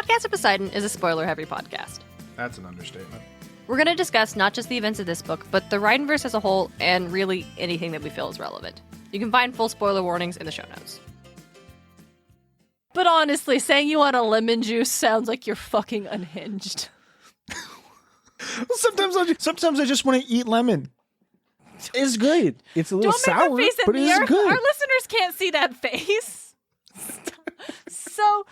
Podcast of Poseidon is a spoiler-heavy podcast. That's an understatement. We're going to discuss not just the events of this book, but the Rhinoverse as a whole, and really anything that we feel is relevant. You can find full spoiler warnings in the show notes. But honestly, saying you want a lemon juice sounds like you're fucking unhinged. Sometimes I just want to eat lemon. It's good. It's a little sour, Don't make that face at but me. it's good. Our listeners can't see that face. So...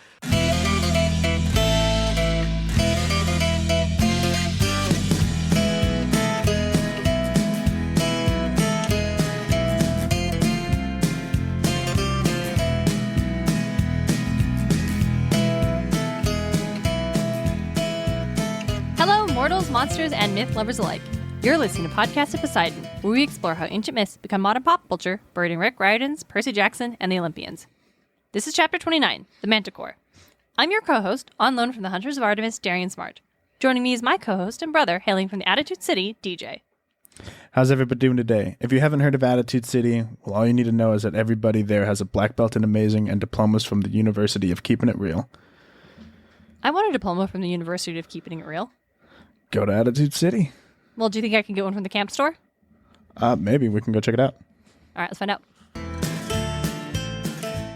Hello, mortals, monsters, and myth lovers alike. You're listening to Podcast of Poseidon, where we explore how ancient myths become modern pop culture, buried Rick Riordan's, Percy Jackson, and the Olympians. This is Chapter 29, The Manticore. I'm your co-host, on loan from the Hunters of Artemis, Darien Smartt. Joining me is my co-host and brother, hailing from the Attitude City, DJ. How's everybody doing today? If you haven't heard of Attitude City, well, all you need to know is that everybody there has a black belt in amazing and diplomas from the University of Keeping It Real. I want a diploma from the University of Keeping It Real. Go to Attitude City. Well, do you think I can get one from the camp store? Maybe we can go check it out. All right, let's find out.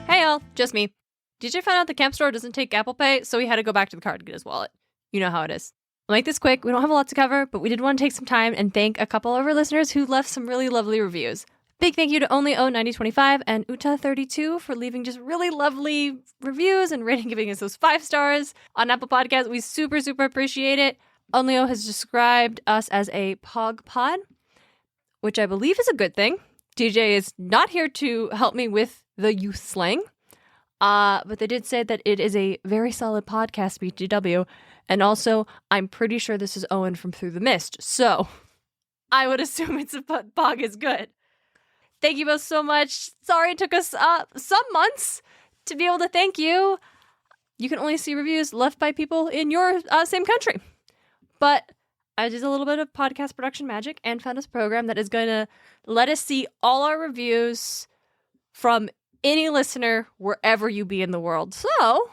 Hey, y'all. Just me. DJ found out the camp store doesn't take Apple Pay, so he had to go back to the car to get his wallet. You know how it is. I'll make this quick. We don't have a lot to cover, but we did want to take some time and thank a couple of our listeners who left some really lovely reviews. Big thank you to OnlyO9025 and Uta32 for leaving just really lovely reviews and giving us those 5 stars on Apple Podcasts. We super, super appreciate it. OnlyO has described us as a pog pod, which I believe is a good thing. DJ is not here to help me with the youth slang, but they did say that it is a very solid podcast, BTW, and also I'm pretty sure this is Owen from Through the Mist, so I would assume it's a pog is good. Thank you both so much. Sorry it took us some months to be able to thank you. You can only see reviews left by people in your same country. But I did a little bit of podcast production magic and found this program that is going to let us see all our reviews from any listener wherever you be in the world. So,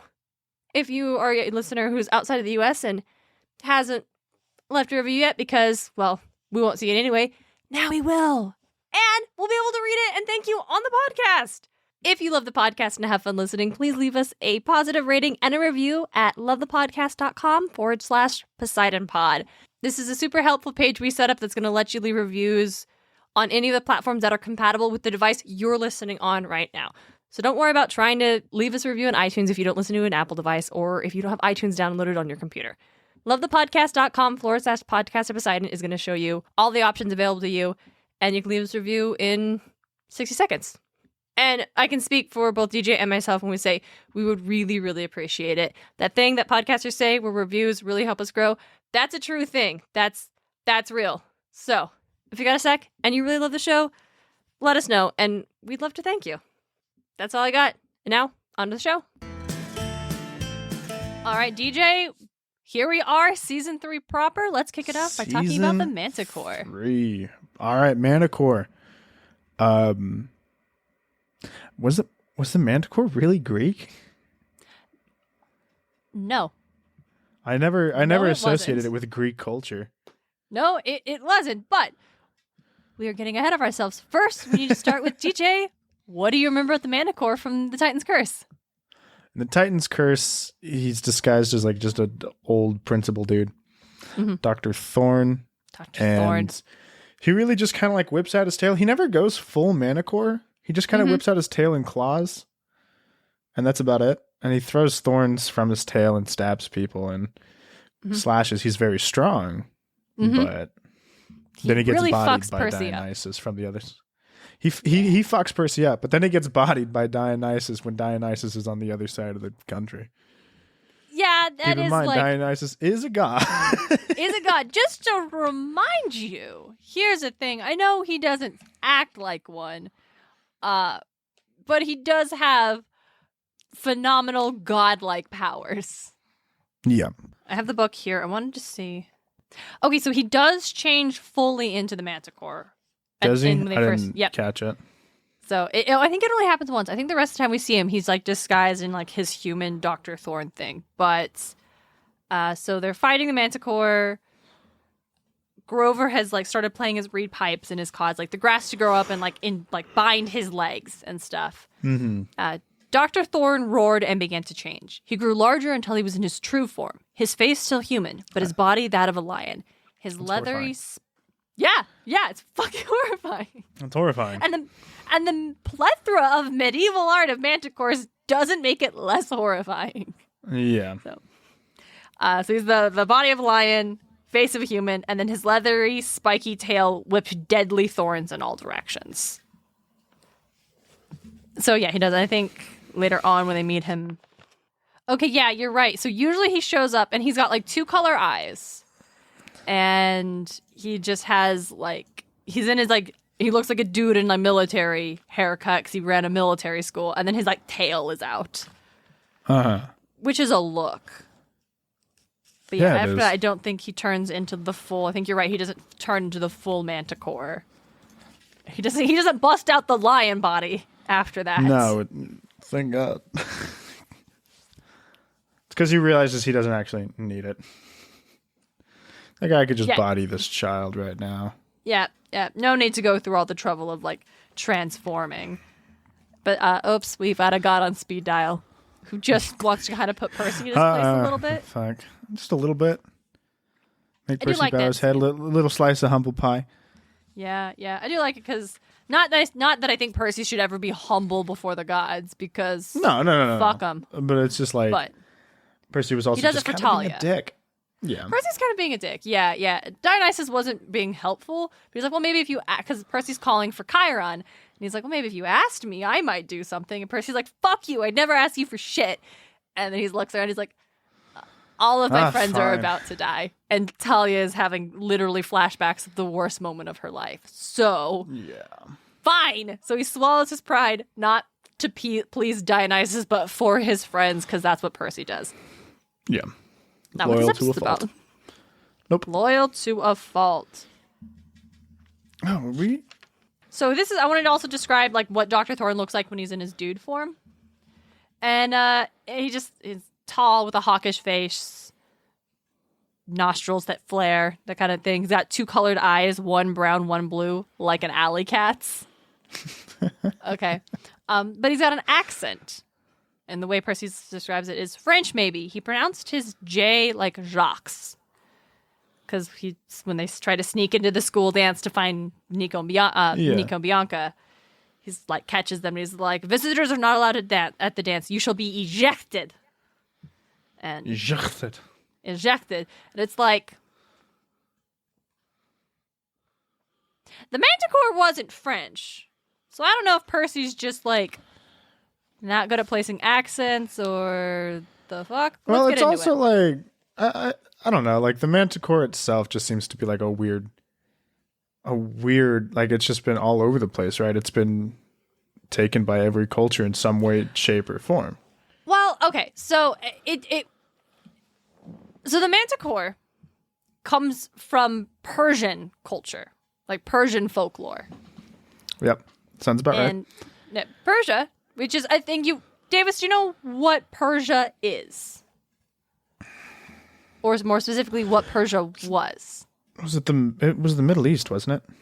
if you are a listener who's outside of the US and hasn't left a review yet because, well, we won't see it anyway, now we will. And we'll be able to read it and thank you on the podcast. If you love the podcast and have fun listening, please leave us a positive rating and a review at lovethepodcast.com/PoseidonPod. This is a super helpful page we set up that's going to let you leave reviews on any of the platforms that are compatible with the device you're listening on right now. So don't worry about trying to leave us a review on iTunes if you don't listen to an Apple device or if you don't have iTunes downloaded on your computer. Lovethepodcast.com/podcast of Poseidon is going to show you all the options available to you, and you can leave us a review in 60 seconds. And I can speak for both DJ and myself when we say we would really, really appreciate it. That thing that podcasters say where reviews really help us grow, that's a true thing. That's real. So if you got a sec and you really love the show, let us know, and we'd love to thank you. That's all I got. And now, on to the show. All right, DJ, here we are, Season 3 proper. Let's kick it off by talking about the Manticore. 3. All right, Manticore. Was the Manticore really Greek? No. I never associated wasn't. it with Greek culture. No, it wasn't, but we are getting ahead of ourselves. First, we need to start with DJ. What do you remember about the Manticore from the Titan's Curse? In the Titan's Curse, he's disguised as like just an old principal dude. Mm-hmm. Dr. Thorn. Dr. Thorn. He really just kind of like whips out his tail. He never goes full Manticore. He just kind of whips out his tail and claws. And that's about it. And he throws thorns from his tail and stabs people and slashes. He's very strong. But then he gets really bodied fucks by Percy Dionysus from the others. He fucks Percy up, but then he gets bodied by Dionysus when Dionysus is on the other side of the country. Yeah, that Keep in is mind, like... Dionysus is a god. is a god. Just to remind you, here's the thing. I know he doesn't act like one, but he does have phenomenal godlike powers. Yeah. I have the book here. I wanted to see. Okay, so he does change fully into the Manticore. Does he? When they I first, didn't yep. catch it. So I think it only happens once. I think the rest of the time we see him, he's like disguised in like his human Dr. Thorne thing. But so they're fighting the Manticore. Grover has like started playing his reed pipes in his cause, like the grass to grow up and like bind his legs and stuff. Mm-hmm. Dr. Thorne roared and began to change. He grew larger until he was in his true form. His face still human, but his body that of a lion. His leathery... Yeah, it's fucking horrifying. It's horrifying. And the plethora of medieval art of manticores doesn't make it less horrifying. Yeah. So he's the body of a lion, face of a human, and then his leathery, spiky tail whips deadly thorns in all directions. So yeah, he does. I think later on when they meet him... Okay, yeah, you're right. So usually he shows up and he's got like 2-color eyes. And he just has like... He's in his like... He looks like a dude in a military haircut because he ran a military school. And then his like tail is out. Uh-huh. Which is a look. But yeah, after that, I don't think he turns into the full... I think you're right. He doesn't turn into the full Manticore. He doesn't bust out the lion body after that. No, thank God. It's because he realizes he doesn't actually need it. That guy could just body this child right now. Yeah. No need to go through all the trouble of like transforming. But oops, we've had a god on speed dial who just wants to kind of put Percy in his place a little bit. Fuck. Just a little bit. Make I do Percy like bow his head, a little slice of humble pie. Yeah. I do like it because not that I think Percy should ever be humble before the gods because no. Fuck them. But it's just like Percy was also just kind of being a dick. Yeah. Percy's kind of being a dick. Yeah. Dionysus wasn't being helpful. But he's like, well, maybe if you... Because Percy's calling for Chiron. And he's like, well, maybe if you asked me, I might do something. And Percy's like, fuck you. I'd never ask you for shit. And then he looks around. He's like, all of my friends are about to die. And Talia is having literally flashbacks of the worst moment of her life. So... Yeah. Fine. So he swallows his pride, not to please Dionysus, but for his friends, because that's what Percy does. Yeah. Not Loyal what to a fault. About. Nope. Loyal to a fault. Oh, we. So I wanted to also describe like what Dr. Thorne looks like when he's in his dude form. And he just is tall with a hawkish face, nostrils that flare, that kind of thing. He's got 2 colored eyes, one brown, one blue, like an alley cat's. Okay. But he's got an accent. And the way Percy describes it is French, maybe. He pronounced his J like Jacques. Because when they try to sneak into the school dance to find Nico and Bianca, he's like catches them and he's like, visitors are not allowed to dance at the dance. You shall be ejected. And Ejected. And it's like... The Manticore wasn't French. So I don't know if Percy's just like... not good at placing accents or the fuck. Well, it's also like I don't know. Like the Manticore itself just seems to be like a weird. Like it's just been all over the place, right? It's been taken by every culture in some way, shape, or form. Well, okay, so so the Manticore comes from Persian culture, like Persian folklore. Yep, sounds about right. And Persia. Which is, I think Davis, do you know what Persia is? Or more specifically, what Persia was? It was the Middle East, wasn't it?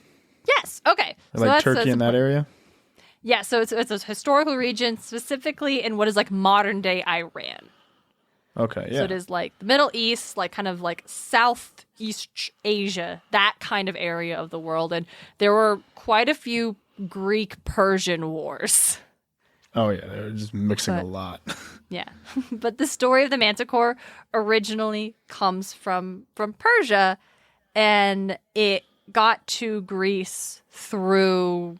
Yes. Okay. Or so like Turkey in that area? Yeah. So it's a historical region, specifically in what is like modern day Iran. Okay. Yeah. So it is like the Middle East, like kind of like Southeast Asia, that kind of area of the world. And there were quite a few Greek-Persian wars. Oh, yeah, they were just mixing a lot. Yeah. But the story of the Manticore originally comes from Persia, and it got to Greece through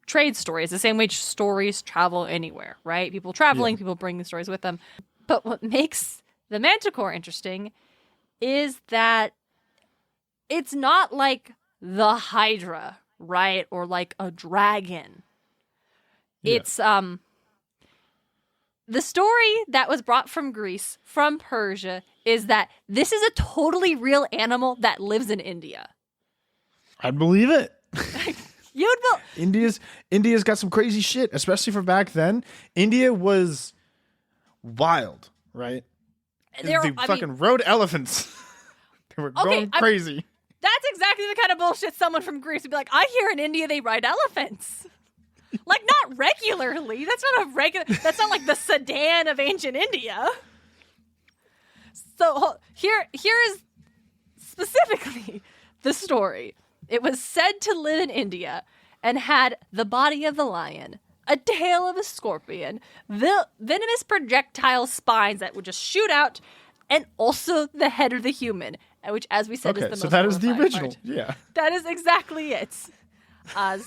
trade stories, the same way stories travel anywhere, right? People traveling, people bringing stories with them. But what makes the Manticore interesting is that it's not like the Hydra, right? Or like a dragon. It's the story that was brought from Greece, from Persia, is that this is a totally real animal that lives in India. I'd believe it. India's got some crazy shit, especially for back then. India was wild, right? They fucking rode elephants. They were going crazy. That's exactly the kind of bullshit someone from Greece would be like, I hear in India they ride elephants. Like, not regularly. That's not like the sedan of ancient India. So here is specifically the story. It was said to live in India and had the body of the lion, a tail of a scorpion, venomous projectile spines that would just shoot out, and also the head of the human, which, as we said, is the most so that is the original. Part. Yeah. That is exactly it. Right,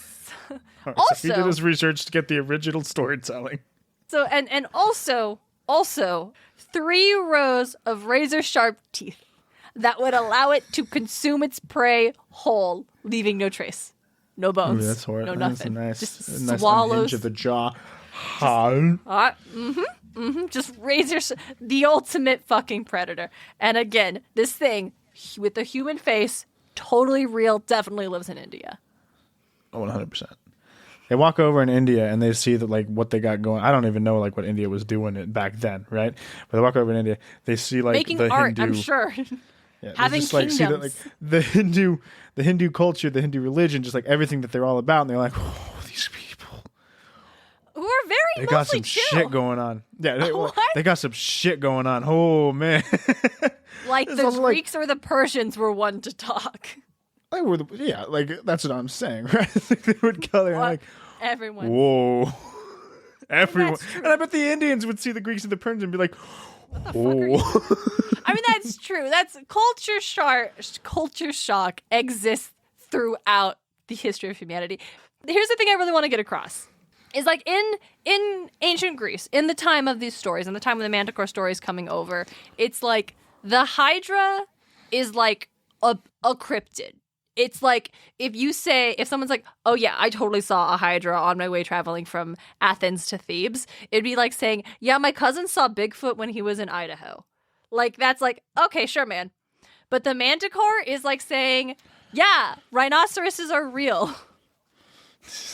also, so he did his research to get the original storytelling. So, and also 3 rows of razor-sharp teeth that would allow it to consume its prey whole, leaving no trace. No bones. Ooh, that's horrible. No nothing. That's just nice swallows. hinge of the jaw. Just the ultimate fucking predator. And again, this thing with the human face, totally real, definitely lives in India. 100%. They walk over in India and they see that like what they got going. I don't even know like what India was doing it back then, right? But they walk over in India, they see like making the art. Hindu, I'm sure. Yeah, having just, kingdoms. See that, like, the Hindu culture, the Hindu religion, just like everything that they're all about, and they're like, oh, these people who are they got some shit going on. Yeah, they got some shit going on. Oh man, like the Greeks or the Persians were one to talk. Like that's what I'm saying, right? They would go there and like everyone. Whoa. Everyone. And I bet the Indians would see the Greeks and the Persians and be like, whoa. I mean, that's true. That's culture shock exists throughout the history of humanity. Here's the thing I really want to get across. Is like in ancient Greece, in the time of these stories, in the time of the Manticore stories coming over, it's like the Hydra is like a cryptid. It's like if someone's like, oh yeah, I totally saw a Hydra on my way traveling from Athens to Thebes, it'd be like saying, yeah, my cousin saw Bigfoot when he was in Idaho. Like, that's like, okay, sure, man. But the Manticore is like saying, yeah, rhinoceroses are real.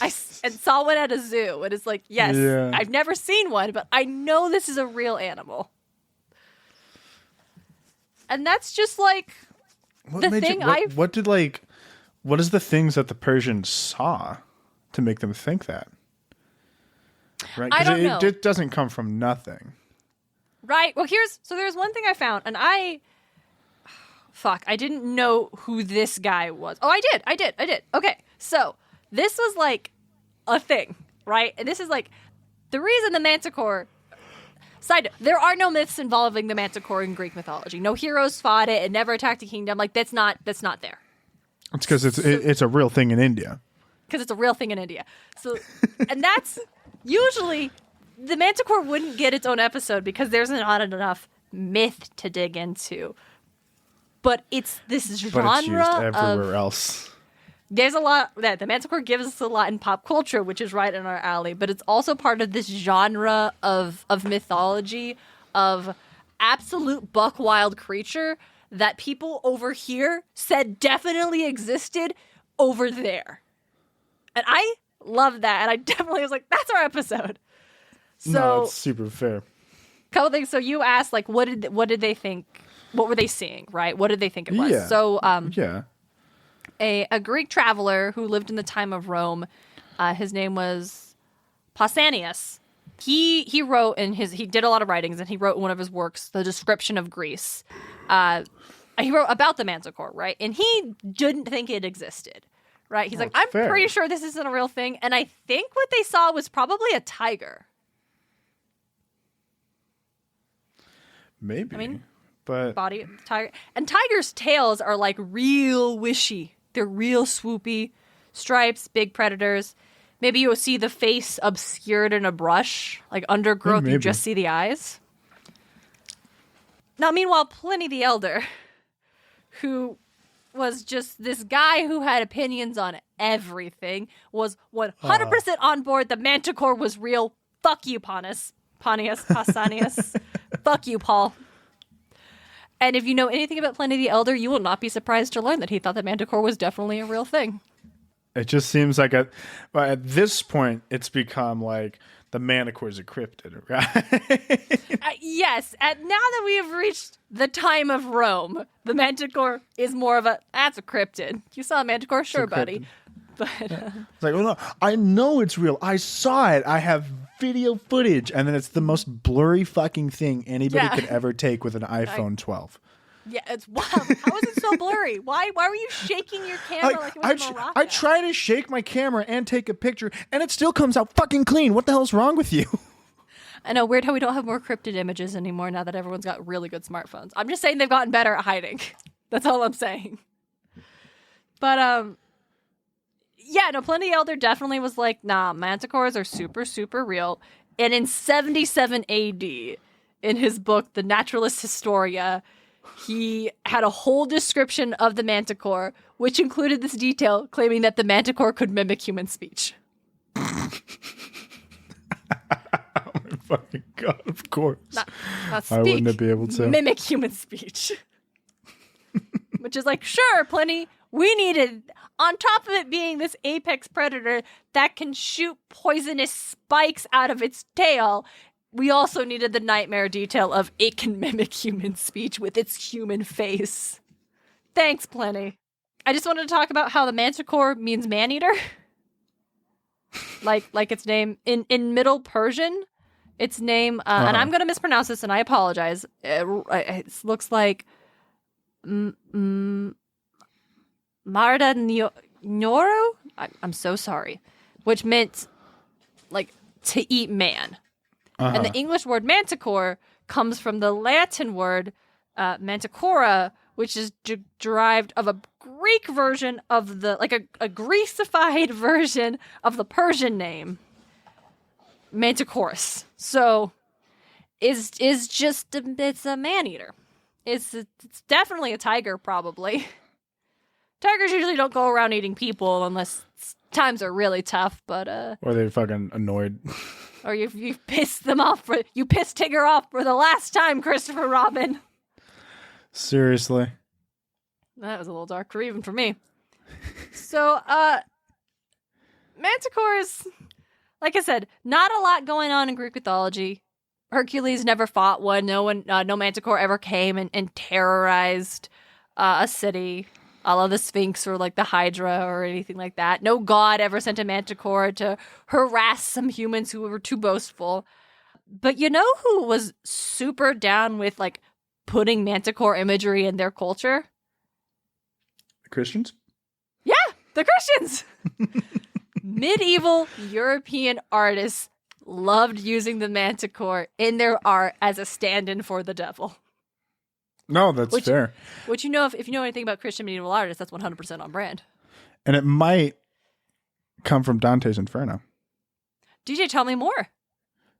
I saw one at a zoo, and it's like, yes, yeah. I've never seen one, but I know this is a real animal. And that's just like what is the things that the Persians saw to make them think that? Right? I don't know. It doesn't come from nothing. Right. Well, there's one thing I found, and I didn't know who this guy was. Oh, I did. Okay. So this was like a thing, right? And this is like the reason the Manticore. Side note, there are no myths involving the Manticore in Greek mythology. No heroes fought it. It never attacked a kingdom. Like that's not there. It's because it's a real thing in India. Because it's a real thing in India. So, and that's usually the Manticore wouldn't get its own episode because there's not enough myth to dig into. But it's this genre but it's used everywhere else. There's a lot that the Manticore gives us a lot in pop culture, which is right in our alley. But it's also part of this genre of mythology of absolute buck wild creature that people over here said definitely existed over there. And I love that. And I definitely was like, that's our episode. So no, it's super fair. Couple things. So you asked, like, what did they think? What were they seeing, right? What did they think it was? Yeah. So yeah. A Greek traveler who lived in the time of Rome, his name was Pausanias. He wrote he did a lot of writings, and he wrote in one of his works the description of Greece. He wrote about the Manticore, right? And he didn't think it existed, right? He's like, I'm pretty sure this isn't a real thing. And I think what they saw was probably a tiger. Maybe. I mean, but body tiger. And tigers' tails are like real wishy. They're real swoopy. Stripes, big predators. Maybe you'll see the face obscured in a brush, like undergrowth. You just see the eyes. Now, meanwhile, Pliny the Elder, who was just this guy who had opinions on everything, was 100% on board. The Manticore was real. Fuck you, Pausanias. Fuck you, Paul. And if you know anything about Pliny the Elder, you will not be surprised to learn that he thought the Manticore was definitely a real thing. It just seems like at this point, it's become like the Manticore is a cryptid, right? Yes. And now that we have reached the time of Rome, the Manticore is more of that's a cryptid. You saw a Manticore? Sure, buddy. But it's like, oh no, I know it's real. I saw it. I have video footage. And then it's the most blurry fucking thing anybody could ever take with an iPhone 12. Yeah, it's wild. How is it so blurry? Why were you shaking your camera like it was Morocco? I try to shake my camera and take a picture, and it still comes out fucking clean. What the hell's wrong with you? I know, weird how we don't have more cryptid images anymore now that everyone's got really good smartphones. I'm just saying they've gotten better at hiding. That's all I'm saying. But, yeah, no, Pliny the Elder definitely was like, nah, manticores are super, super real. And in 77 AD, in his book, The Naturalis Historia, he had a whole description of the manticore, which included this detail claiming that the manticore could mimic human speech. Oh my fucking God, of course. Not I wouldn't be able to. Mimic human speech. Which is like, sure, Pliny, we needed, on top of it being this apex predator that can shoot poisonous spikes out of its tail, we also needed the nightmare detail of it can mimic human speech with its human face. Thanks, Pliny. I just wanted to talk about how the manticore means man-eater. like its name. In Middle Persian, its name, and I'm going to mispronounce this, and I apologize. It looks like Marda Nyoro? I'm so sorry. Which meant, like, to eat man. And the English word manticore comes from the Latin word manticora, which is derived of a Greek version of a Greecified version of the Persian name, Manticorus. So, it's a man-eater. It's definitely a tiger, probably. Tigers usually don't go around eating people unless times are really tough, but or they're fucking annoyed. Or you've pissed them off. You pissed Tigger off for the last time, Christopher Robin. Seriously. That was a little darker even for me. So, manticores, like I said, not a lot going on in Greek mythology. Hercules never fought one. No manticore ever came and terrorized a city. I love the Sphinx or like the Hydra or anything like that. No god ever sent a manticore to harass some humans who were too boastful. But you know who was super down with like putting manticore imagery in their culture? The Christians? Yeah, the Christians! Medieval European artists loved using the manticore in their art as a stand-in for the devil. No, that's fair. Which if you know anything about Christian medieval artists, that's 100% on brand. And it might come from Dante's Inferno. DJ, tell me more.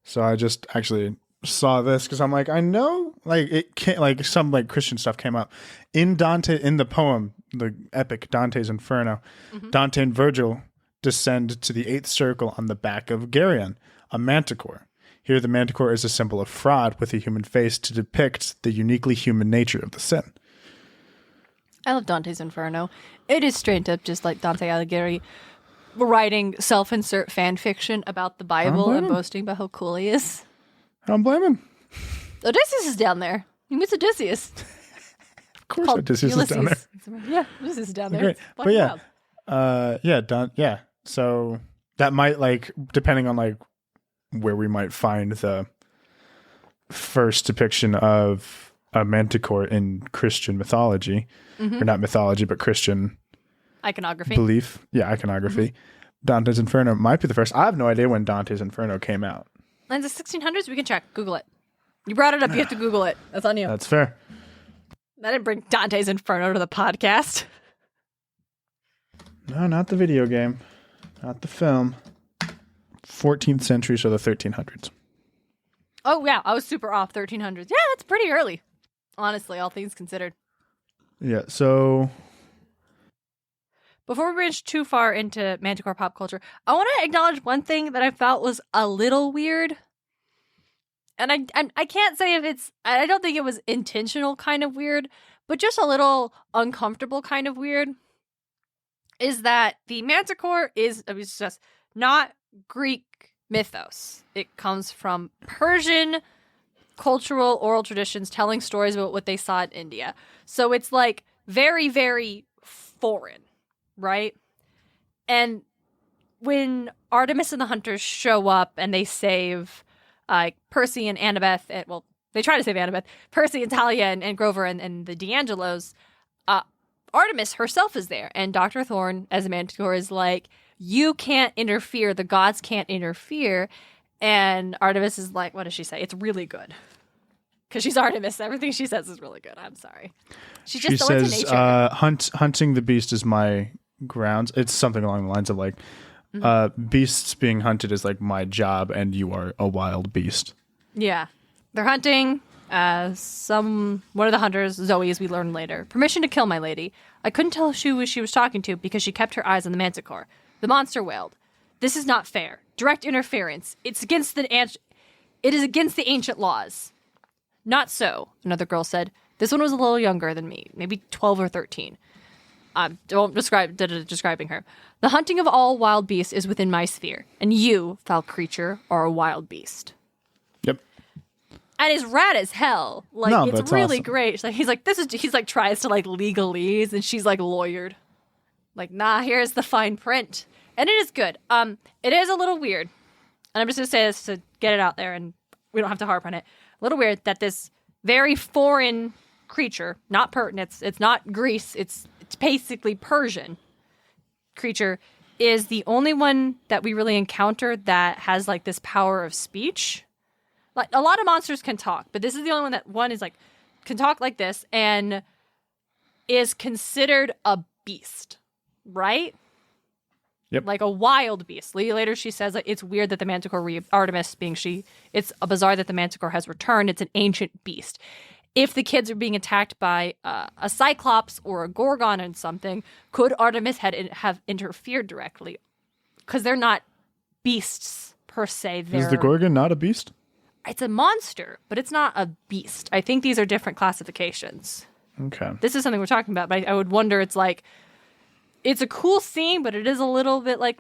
So I just actually saw this because I'm like, I know, like it can't, like some like Christian stuff came up in Dante in the poem, the epic Dante's Inferno. Mm-hmm. Dante and Virgil descend to the 8th circle on the back of Darien, a manticore. Here, the manticore is a symbol of fraud with a human face to depict the uniquely human nature of the sin. I love Dante's Inferno. It is straight up just like Dante Alighieri writing self-insert fan fiction about the Bible and boasting about how cool he is. I don't blame him. Odysseus is down there. He meets Odysseus. Of course Odysseus is down there. Yeah, Odysseus is down there. Great. But yeah, so that might, like, depending on like where we might find the first depiction of a manticore in Christian mythology, or not mythology, but Christian iconography belief. Yeah, iconography. Dante's Inferno might be the first. I have no idea when Dante's Inferno came out. In the 1600s, we can check. Google it. You brought it up. You have to Google it. That's on you. That's fair. I didn't bring Dante's Inferno to the podcast. No, not the video game. Not the film. 14th century, so the 1300s. Oh, yeah. I was super off. 1300s. Yeah, that's pretty early. Honestly, all things considered. Yeah, so before we reach too far into Manticore pop culture, I want to acknowledge one thing that I felt was a little weird. And I can't say if it's, I don't think it was intentional kind of weird, but just a little uncomfortable kind of weird. is that the Manticore is just not Greek mythos. It comes from Persian cultural oral traditions telling stories about what they saw in India. So it's like very, very foreign, right? And when Artemis and the hunters show up and they save Percy and Annabeth, they try to save Annabeth, Percy and Talia and Grover and the D'Angelos, Artemis herself is there. And Dr. Thorne, as a Manticore, is like, you can't interfere. The gods can't interfere. And Artemis is like, what does she say? It's really good. Because she's Artemis. Everything she says is really good. I'm sorry. She says, hunting the beast is my grounds. It's something along the lines of like, beasts being hunted is like my job and you are a wild beast. Yeah. They're hunting. One of the hunters, Zoe, as we learn later, permission to kill my lady. I couldn't tell who she was talking to because she kept her eyes on the Manticore. The monster wailed. This is not fair. Direct interference. It is against the ancient laws. Not so, another girl said. This one was a little younger than me, maybe 12 or 13. Describing her. The hunting of all wild beasts is within my sphere, and you, foul creature, are a wild beast. Yep. And it's rad as hell. Like, it's really awesome. Great. He's like tries to like legalese, and she's like lawyered. Like, nah, here's the fine print. And it is good. It is a little weird. And I'm just gonna say this to get it out there, and we don't have to harp on it. A little weird that this very foreign creature, not it's not Greece, it's basically Persian creature, is the only one that we really encountered that has like this power of speech. Like a lot of monsters can talk, but this is the only one is like can talk like this and is considered a beast, right? Yep. Like a wild beast. Later she says like, it's weird that the Manticore, Artemis being it's bizarre that the Manticore has returned. It's an ancient beast. If the kids are being attacked by a Cyclops or a Gorgon and something, could Artemis have interfered directly? Because they're not beasts per se. Is the Gorgon not a beast? It's a monster, but it's not a beast. I think these are different classifications. Okay. This is something we're talking about, but I would wonder, it's like, it's a cool scene, but it is a little bit like...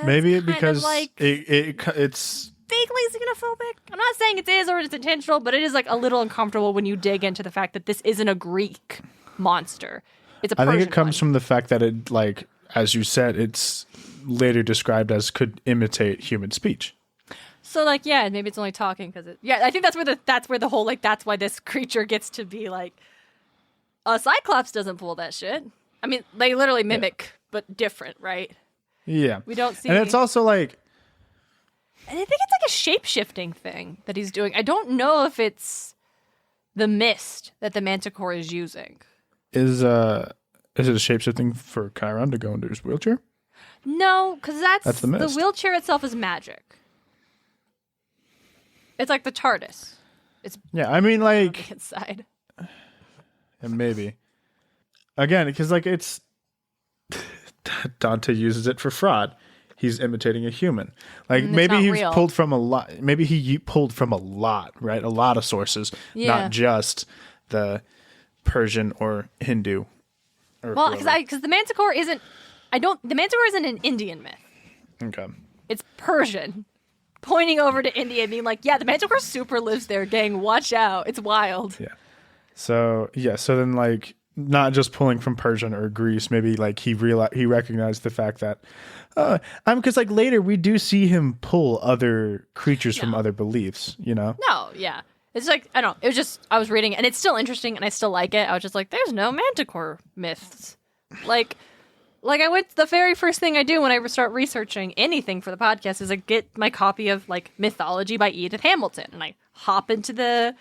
maybe because like it's... vaguely xenophobic. I'm not saying it is or it's intentional, but it is like a little uncomfortable when you dig into the fact that this isn't a Greek monster. It's a Persian I think it comes from the fact that it, like, as you said, it's later described as could imitate human speech. So, like, yeah, maybe it's only talking because I think that's where the whole, like, that's why this creature gets to be, like, a Cyclops doesn't pull that shit. I mean, they literally mimic, but different, right? Yeah. We don't see... And it's also, like... And I think it's like a shape-shifting thing that he's doing. I don't know if it's the mist that the Manticore is using. Is it a shape-shifting for Chiron to go into his wheelchair? No, because that's the mist. The wheelchair itself is magic. It's like the TARDIS. It's I mean, like... inside. And maybe. Again, because, like, it's... Dante uses it for fraud. He's imitating a human. Like, maybe he's pulled from a lot. Maybe he pulled from a lot, right? A lot of sources, not just the Persian or Hindu. Well, because the Manticore isn't... The Manticore isn't an Indian myth. Okay. It's Persian. Pointing over to India and being like, yeah, the Manticore super lives there, gang. Watch out. It's wild. Yeah. So then, like, not just pulling from Persian or Greece, maybe, like, he recognized the fact that, because, like, later we do see him pull other creatures from other beliefs, you know? No, yeah. It's like, I don't know. It was just, I was reading it, and it's still interesting, and I still like it. I was just like, there's no Manticore myths. Like the very first thing I do when I start researching anything for the podcast is I get my copy of, like, Mythology by Edith Hamilton, and I hop into the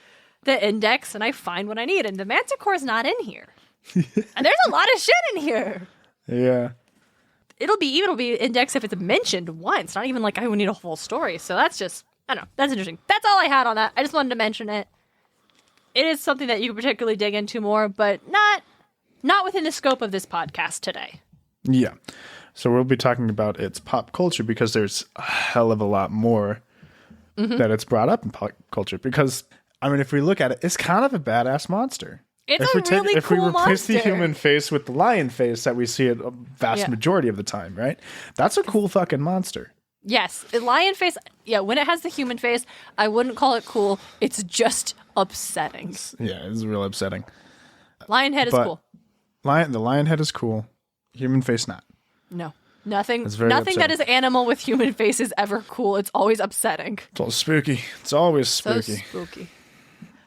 index, and I find what I need, and the Manticore's not in here. And there's a lot of shit in here. Yeah. It'll be indexed if it's mentioned once. Not even like I would need a whole story. So that's just, I don't know. That's interesting. That's all I had on that. I just wanted to mention it. It is something that you can particularly dig into more, but not within the scope of this podcast today. Yeah. So we'll be talking about its pop culture because there's a hell of a lot more that it's brought up in pop culture. Because, I mean, if we look at it, it's kind of a badass monster. It's a really cool we replace monster. the human face with the lion face that we see it a vast majority of the time, right? That's a cool fucking monster. Yes, the lion face. Yeah, when it has the human face, I wouldn't call it cool. It's just upsetting. It's real upsetting. Lion head is cool. The lion head is cool. Human face not. No, nothing. It's very Nothing that upsetting. is animal with human face is ever cool. It's always upsetting. It's all spooky. It's always So spooky. spooky.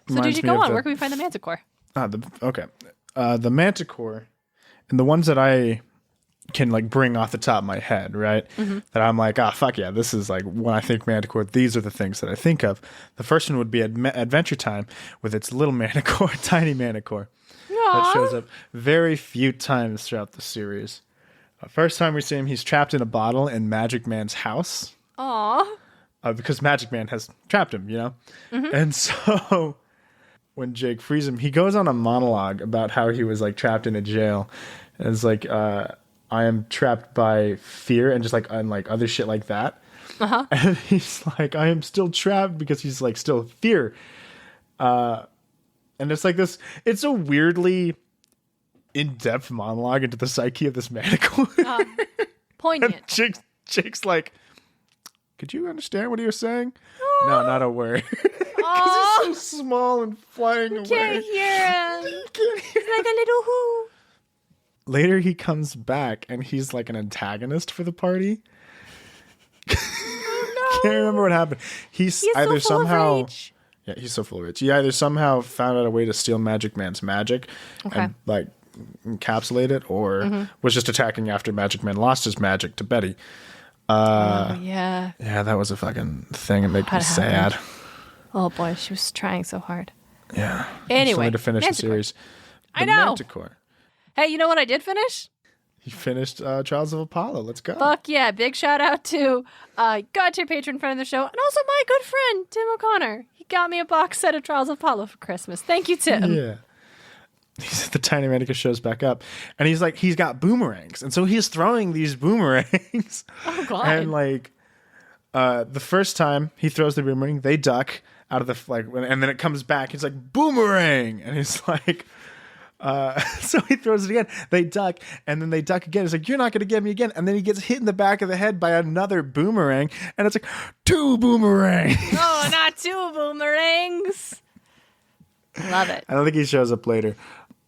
So Reminds did you me go of on? the- Where can we find the Manticore? The Manticore, and the ones that I can like bring off the top of my head, right? That I'm like, fuck yeah, this is like when I think Manticore, these are the things that I think of. The first one would be Adventure Time with its little Manticore, tiny Manticore. That shows up very few times throughout the series. First time we see him, he's trapped in a bottle in Magic Man's house. Aw. Because Magic Man has trapped him, you know? And so when Jake frees him, he goes on a monologue about how he was like trapped in a jail. And it's like, I am trapped by fear and just like other shit like that. And he's like, I am still trapped because he's like still fear. And it's like this, it's a weirdly in-depth monologue into the psyche of this Manticore. Poignant. Jake's like, could you understand what he was saying? No, not a word. Aw. He's so small and flying away. Can't hear him. You can't hear. Like a little who. Later, he comes back and he's like an antagonist for the party. Can't remember what happened. He's either so full of somehow. rage. Yeah, he's so full of rage. He either somehow found out a way to steal Magic Man's magic and like encapsulate it, or was just attacking after Magic Man lost his magic to Betty. Yeah. Yeah, that was a fucking thing. It made me What sad. happened? Oh boy, she was trying so hard. Yeah. Anyway, Just wanted to finish Manticore. the series. I know. Manticore. Hey, you know what I did finish? He finished Trials of Apollo. Let's go. Fuck yeah. Big shout out to God-tier patron friend of the show, and also my good friend, Tim O'Connor. He got me a box set of Trials of Apollo for Christmas. Thank you, Tim. Yeah. The tiny Manticore shows back up, and he's like, he's got boomerangs, and so he's throwing these boomerangs. Oh, God. And like, the first time he throws the boomerang, they duck out of the and then it comes back. He's like, boomerang, and he's like, so he throws it again. They duck, and then they duck again. He's like, you're not going to get me again. And then he gets hit in the back of the head by another boomerang, and it's like, 2 boomerangs. Oh, not 2 boomerangs. Love it. I don't think he shows up later.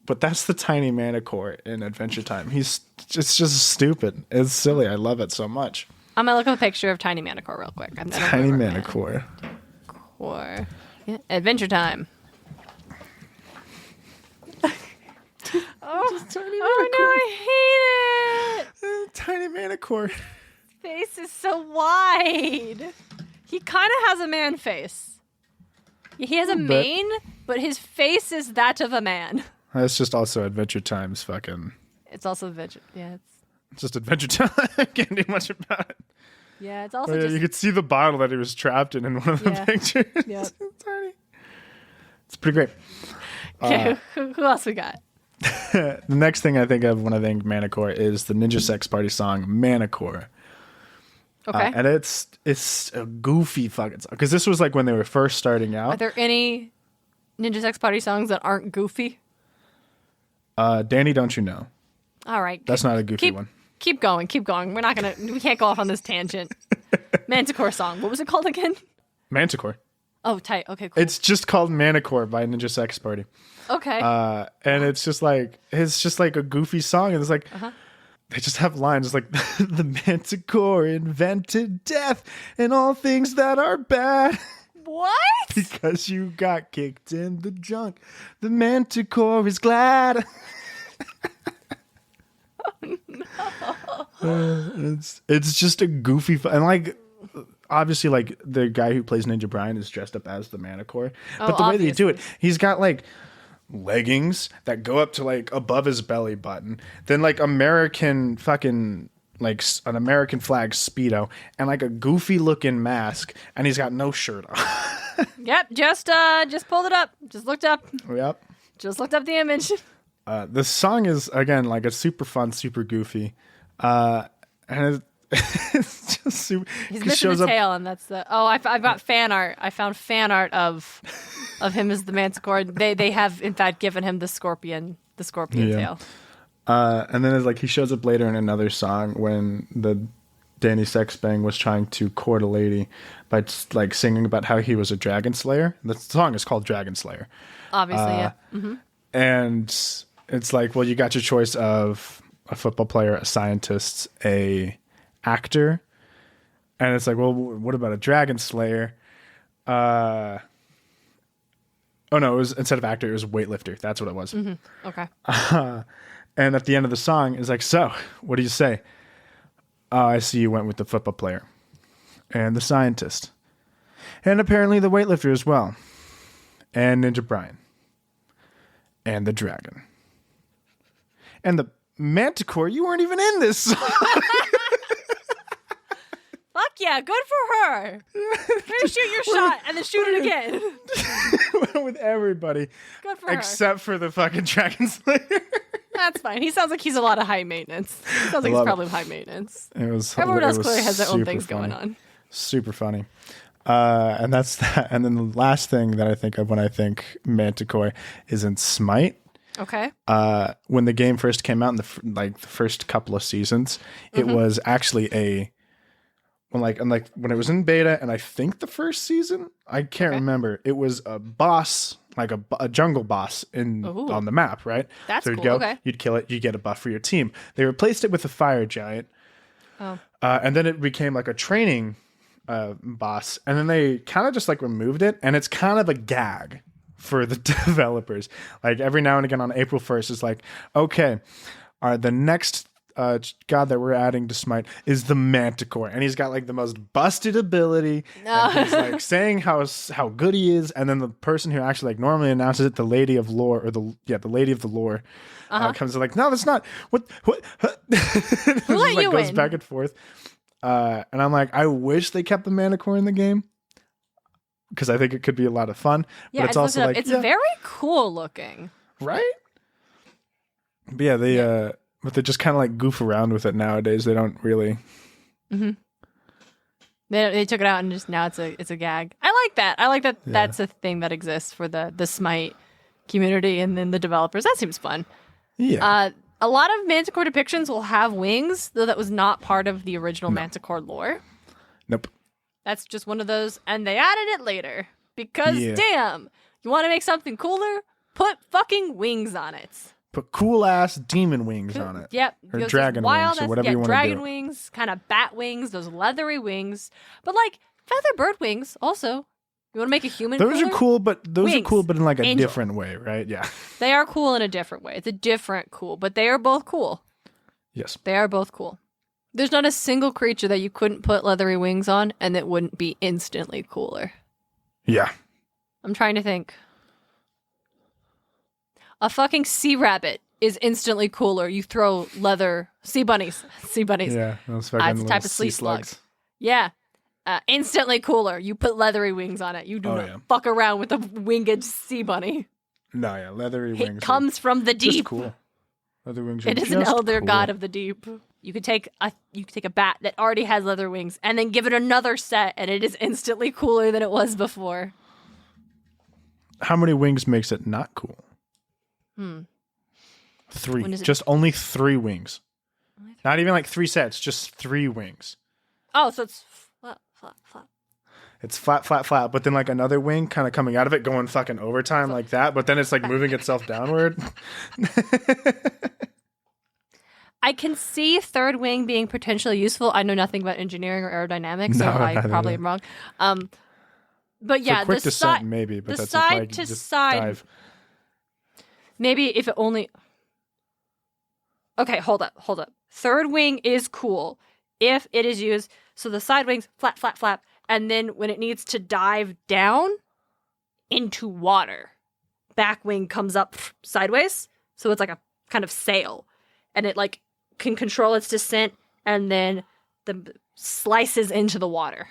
But that's the tiny Manticore in Adventure Time. It's just stupid. It's silly. I love it so much. I'm going to look up a picture of Tiny Manticore real quick. I've never Tiny heard of Manticore. Manticore. Yeah, Adventure Time. Tiny Oh, no, I hate it. Tiny Manticore. Face is so wide. He kind of has a man face. He has a bit. mane, but his face is that of a man. That's just also Adventure Time's fucking... It's also adventure. Yeah, It's just Adventure Time. I can't do much about it. it's also But yeah, just. you could see the bottle that he was trapped in one of the Yeah. pictures. Yep. It's tiny. It's pretty great. Okay, who else we got? The next thing I think of when I think Manticore is the Ninja Sex Party song Manticore. Okay. And it's a goofy fucking song. Because this was like when they were first starting Are out. there any Ninja Sex Party songs that aren't goofy? Danny, Don't You Know? All right. That's not a goofy one. Keep going. We can't go off on this tangent. Manticore song. What was it called again? Manticore. Oh, tight. Okay, cool. It's just called Manticore by Ninja Sex Party. Okay. And it's just like a goofy song. And it's like, they just have lines like, the Manticore invented death and all things that are bad. What? Because you got kicked in the junk. The Manticore is glad. It's just a goofy and like obviously like the guy who plays Ninja Brian is dressed up as the Manticore, but the way they do it, he's got like leggings that go up to like above his belly button, then like American fucking like an American flag Speedo and like a goofy looking mask, and he's got no shirt on. Yep. Just pulled it up. Just looked up. Yep. Just looked up the image. The song is again like a super fun, super goofy, and It's just super. He's He missing shows the up. tail, and that's the. Oh, I've got fan art. I found fan art of him as the Manticore. They have in fact given him the scorpion tail. And then it's like he shows up later in another song when the Danny Sexbang was trying to court a lady by like singing about how he was a dragon slayer. The song is called Dragon Slayer. Obviously, yeah. Mm-hmm. And it's like, well, you got your choice of a football player, a scientist, a actor. And it's like, well, what about a dragon slayer? Oh no, it was instead of actor, it was weightlifter. That's what it was. Mm-hmm. Okay. And at the end of the song, it's like, so, what do you say? I see you went with the football player and the scientist. And apparently the weightlifter as well. And Ninja Brian. And the dragon. And the Manticore, you weren't even in this song. Fuck yeah, good for her. Maybe shoot your shot and then shoot it again. With everybody. Good for her. Except for the fucking Dragon Slayer. That's fine. He sounds like he's a lot of high maintenance. He sounds like he's probably high maintenance. Everyone else clearly has their own things going on. Super funny. And that's that. And then the last thing that I think of when I think Manticore is in Smite. Okay. When the game first came out in the first couple of seasons, it was actually when it was in beta, and I think the first season, I can't remember. It was a boss, like a jungle boss on the map, right? That's so you'd cool. go, Okay. you'd kill it, you get a buff for your team. They replaced it with a fire giant, and then it became like a training boss, and then they kind of just like removed it, and it's kind of a gag for the developers. Like every now and again on April 1st, it's like, okay, all right, the next god that we're adding to Smite is the Manticore, and he's got like the most busted ability. And he's like saying how good he is, and then the person who actually like normally announces it, the Lady of Lore, or the Lady of the Lore, comes in like, no, that's not what. Who let you goes in? back and forth, and I'm like, I wish they kept the Manticore in the game because I think it could be a lot of fun. Yeah, but it's also like it's very cool looking, right? But yeah, but they just kind of like goof around with it nowadays. They don't really. Mm-hmm. They took it out and just now it's a gag. I like that. I like that. Yeah. That's a thing that exists for the Smite community and then the developers. That seems fun. Yeah. A lot of Manticore depictions will have wings, though that was not part of the original Manticore lore. Nope. That's just one of those, and they added it later because damn, you want to make something cooler? Put fucking wings on it. Put cool ass demon wings on it. Yep. Or dragon wings or whatever you want to do. Dragon wings, kind of bat wings, those leathery wings. But like feather bird wings also. You want to make a human Those cooler? are cool, but wings. Are cool, but in like a Angel. different way, right? Yeah. They are cool in a different way. It's a different cool, but they are both cool. Yes. They are both cool. There's not a single creature that you couldn't put leathery wings on and that wouldn't be instantly cooler. Yeah. I'm trying to think. A fucking sea rabbit is instantly cooler. You throw leather sea bunnies. Yeah, those fucking it's a type of sea sea slug. slugs. Yeah. Instantly cooler. You put leathery wings on it. You do not fuck around with a winged sea bunny. No, yeah, leathery wings. It comes from the deep. Just cool. Leather wings. It is an elder god of the deep. You could take a bat that already has leather wings and then give it another set, and it is instantly cooler than it was before. How many wings makes it not cool? 3. Just only 3 wings. Not even like 3 sets. Just 3 wings. Oh, so it's flat. It's flat. But then like another wing kind of coming out of it, going fucking overtime like that. But then it's like moving itself downward. I can see third wing being potentially useful. I know nothing about engineering or aerodynamics, so I probably am wrong. But yeah, for quick the descent side, maybe, but the that's side like to just side. Dive. Maybe if it only. Okay, hold up. Third wing is cool if it is used. So the side wings flap, and then when it needs to dive down into water, back wing comes up sideways. So it's like a kind of sail, and it like can control its descent, and then the slices into the water.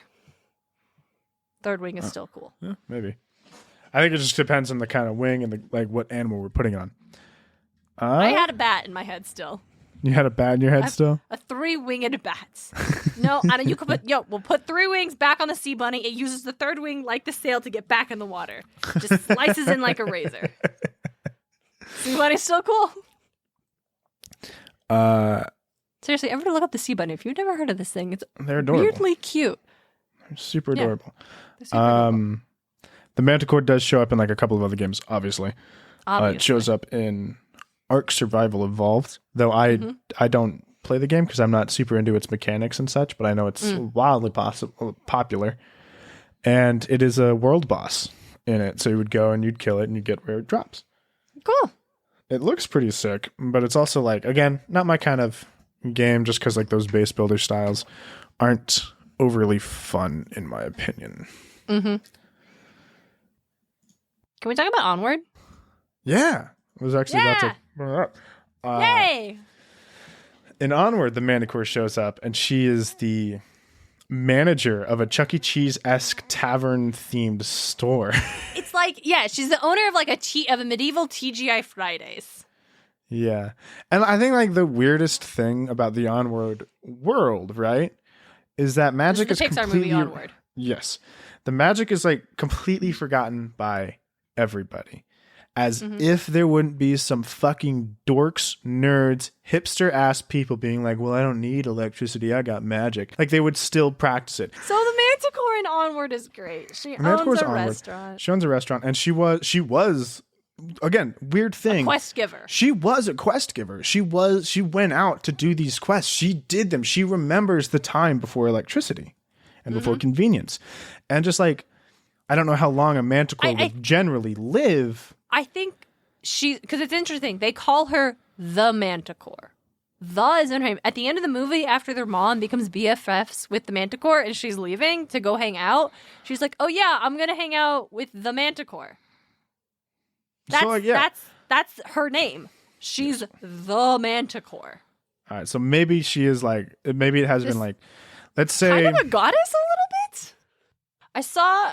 Third wing is still cool. Yeah, maybe. I think it just depends on the kind of wing and the like what animal we're putting on. I had a bat in my head still. You had a bat in your head still? A 3-winged bat. No, I know you could we'll put 3 wings back on the sea bunny. It uses the 3rd wing like the sail to get back in the water. Just slices in like a razor. Sea bunny's so cool. Seriously, everybody look up the sea bunny. If you've never heard of this thing, they're adorable. Weirdly cute. They're super adorable. They're super adorable. The Manticore does show up in like a couple of other games, obviously. It shows up in Ark Survival Evolved, though I don't play the game because I'm not super into its mechanics and such, but I know it's wildly popular. And it is a world boss in it, so you would go and you'd kill it and you'd get rare drops. Cool. It looks pretty sick, but it's also like, again, not my kind of game just because like those base builder styles aren't overly fun in my opinion. Mm-hmm. Can we talk about Onward? Yeah. I was actually about to bring it up. Yay! In Onward, the Manticore shows up, and she is the manager of a Chuck E. Cheese-esque tavern-themed store. It's like, she's the owner of like a medieval TGI Fridays. Yeah. And I think like the weirdest thing about the Onward world, right, is that magic is Pixar completely... movie Onward. Yes. The magic is like completely forgotten by everybody. As if there wouldn't be some fucking dorks, nerds, hipster-ass people being like, well, I don't need electricity, I got magic. Like, they would still practice it. So the Manticore in Onward is great. She owns a restaurant. She owns a restaurant, and she was, again, weird thing. A quest giver. She was a quest giver. She went out to do these quests. She did them. She remembers the time before electricity and before convenience. And just like, I don't know how long a Manticore would generally live. I think because it's interesting. They call her the Manticore. The is in her name. At the end of the movie, after their mom becomes BFFs with the Manticore and she's leaving to go hang out, she's like, oh yeah, I'm going to hang out with the Manticore. That's her name. She's the Manticore. All right, so maybe she is like, maybe it has been like, let's say. Kind of a goddess a little bit? I saw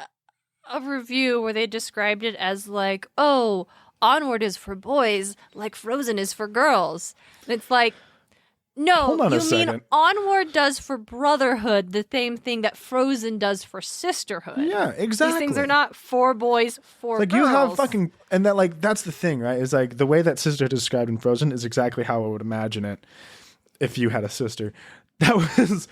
a review where they described it as like, oh, Onward is for boys like Frozen is for girls. And it's like, no, you mean Onward does for brotherhood the same thing that Frozen does for sisterhood. Yeah, exactly. These things are not for boys, for like girls. You have fucking, and that like, that's the thing, right? Is like the way that sisterhood is described in Frozen is exactly how I would imagine it if you had a sister. That was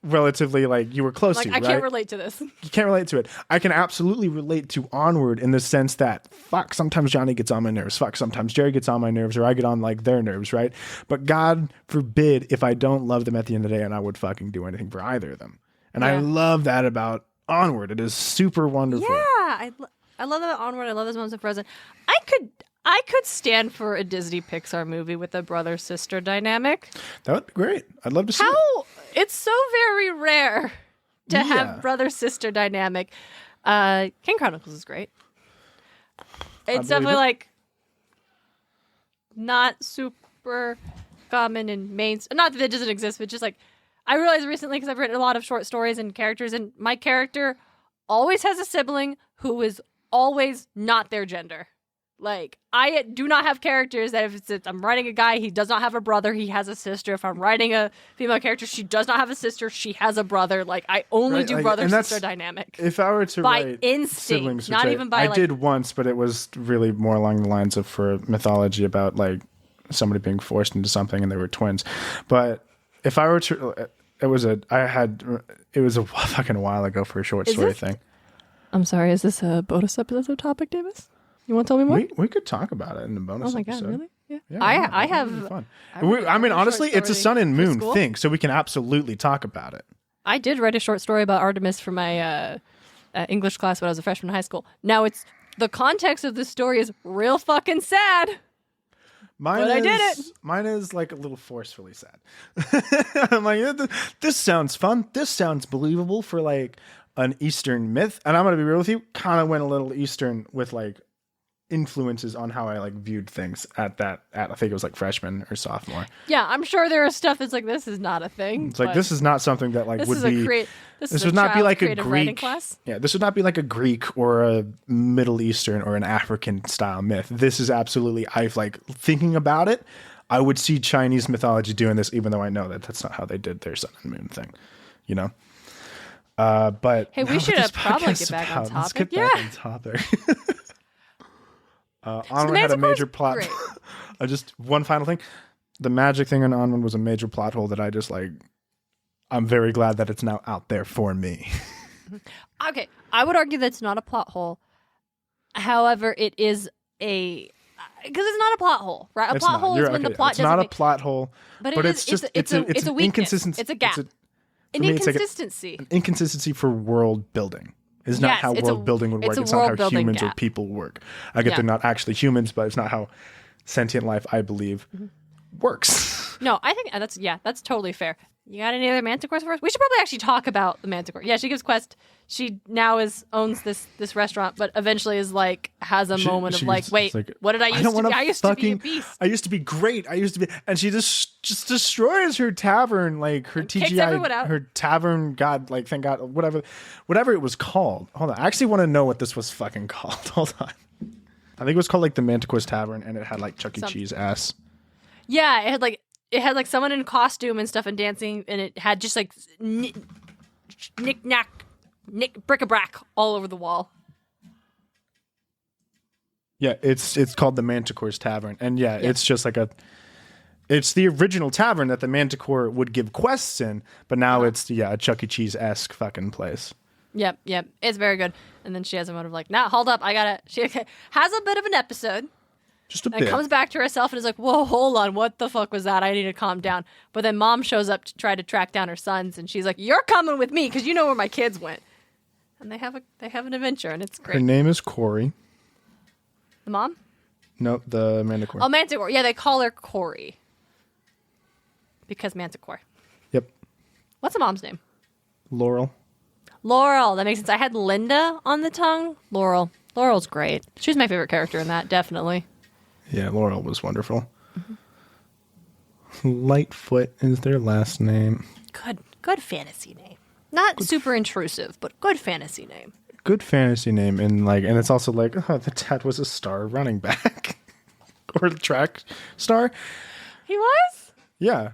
relatively like you were close to, I right? can't relate to this. You can't relate to it. I can absolutely relate to Onward in the sense that fuck, sometimes Johnny gets on my nerves. Fuck, sometimes Jerry gets on my nerves, or I get on like their nerves, right? But God forbid if I don't love them at the end of the day, and I would fucking do anything for either of them. And I love that about Onward. It is super wonderful. Yeah, I love that about Onward. I love those moments of Frozen. I could stand for a Disney Pixar movie with a brother-sister dynamic. That would be great. I'd love to see it. It's so very rare to have brother-sister dynamic. King Chronicles is great. It's definitely like not super common in not that it doesn't exist, but just like I realized recently because I've written a lot of short stories and characters, and my character always has a sibling who is always not their gender. Like, I do not have characters that if I'm writing a guy, he does not have a brother, he has a sister. If I'm writing a female character, she does not have a sister, she has a brother. Like, I only do brother-sister dynamic. If I were to by instinct, siblings, not even by I did once, but it was really more along the lines of for mythology about, like, somebody being forced into something and they were twins. But if I were to... It was a fucking while ago for a short story thing. I'm sorry, is this a bonus episode topic, Davis? You want to tell me more? We could talk about it in the bonus episode. Oh my god, really? Yeah. I have fun. I mean, honestly, it's a sun and moon thing, so we can absolutely talk about it. I did write a short story about Artemis for my English class when I was a freshman in high school. Now, the context of the story is real fucking sad. I did it. Mine is like a little forcefully sad. I'm like, this sounds fun. This sounds believable for like an Eastern myth. And I'm going to be real with you, kind of went a little Eastern with like influences on how I like viewed things at I think it was like freshman or sophomore. Yeah, I'm sure there is stuff that's like, this is not a thing. It's like, this is not something that like would be... This would not be like a Greek class. Yeah, this would not be like a Greek or a Middle Eastern or an African style myth. This is absolutely, I've like thinking about it. I would see Chinese mythology doing this, even though I know that that's not how they did their sun and moon thing, you know. But hey, we should probably get back on topic. Let's get back on topic. Onward had a major plot. Just one final thing. The magic thing in Onward was a major plot hole that I just like. I'm very glad that it's now out there for me. Okay, I would argue that it's not a plot hole. However, it is because it's not a plot hole, right? A plot hole is when the plot doesn't. It's not a plot hole, but it's just it's a weakness. inconsistency. It's a gap. An inconsistency. An inconsistency for world building. Is not how world building would work. It's not how humans or people work. I get they're not actually humans, but it's not how sentient life, I believe, works. No, I think that's totally fair. You got any other Manticores for us? We should probably actually talk about the Manticore. Yeah, she gives quest. She now owns this restaurant, but eventually is like has a moment of like, wait, what did I used to be? I used to be a beast. I used to be great. I used to be, and she just destroys her tavern, like her TGI, her tavern god, like thank God, whatever it was called. Hold on, I actually want to know what this was fucking called. Hold on, I think it was called like the Manticore's Tavern, and it had like Chuck E. Cheese ass. Yeah, it had like someone in costume and stuff and dancing, and it had just like bric-a-brac all over the wall. Yeah, it's called the Manticore's Tavern, and it's just like it's the original tavern that the Manticore would give quests in, but now it's a Chuck E. Cheese-esque fucking place. Yep, it's very good. And then she has a moment of like, nah, hold up, she has a bit of an episode. Just a bit. And comes back to herself and is like, whoa, hold on, what the fuck was that? I need to calm down. But then mom shows up to try to track down her sons, and she's like, you're coming with me because you know where my kids went. And they have an adventure, and it's great. Her name is Corey. The mom? No, the Manticore. Oh, Manticore. Yeah, they call her Corey. Because Manticore. Yep. What's the mom's name? Laurel. That makes sense. I had Linda on the tongue. Laurel. Laurel's great. She's my favorite character in that, definitely. Yeah, Laurel was wonderful. Mm-hmm. Lightfoot is their last name. Good fantasy name. Not super intrusive, but good fantasy name. Good fantasy name, and it's also like, the dad was a star running back or the track star. He was? Yeah.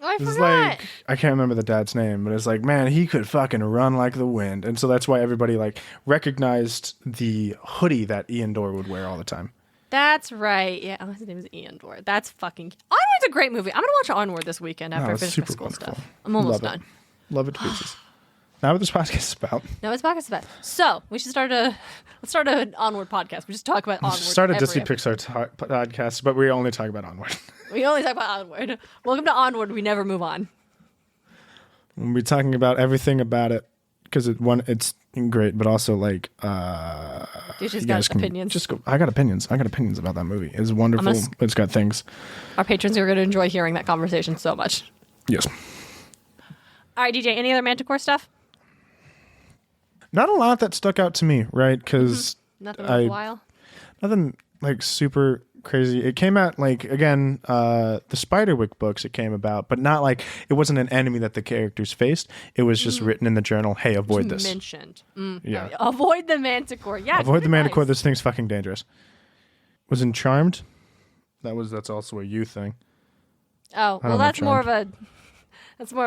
Oh, I forgot. Like, I can't remember the dad's name, but it's like, man, he could fucking run like the wind, and so that's why everybody like recognized the hoodie that Ian Dorr would wear all the time. That's right. Yeah, his name is Ian Dorr. That's fucking... Onward's a great movie. I'm going to watch Onward this weekend after I finish my school stuff. I'm almost done. Love it to pieces. Now what this podcast is about. So, we should let's start an Onward podcast. We just talk about Onward. Start a Disney Pixar podcast, but we only talk about Onward. We only talk about Onward. Welcome to Onward. We never move on. We'll be talking about everything about it because it's great, but also like DJ's got opinions. I got opinions about that movie. It's wonderful. It's got things. Our patrons are going to enjoy hearing that conversation so much. Yes. All right, DJ, any other Manticore stuff? Not a lot that stuck out to me, right? Because nothing in a while. Nothing like super crazy. It came out like again, the Spiderwick books. It came about, but not like it wasn't an enemy that the characters faced. It was just written in the journal. Hey, avoid this. Mentioned. Yeah. Avoid the Manticore. Yeah. Avoid the Manticore. Nice. This thing's fucking dangerous. Was in Charmed. That's also a you thing. Oh well, that's more of a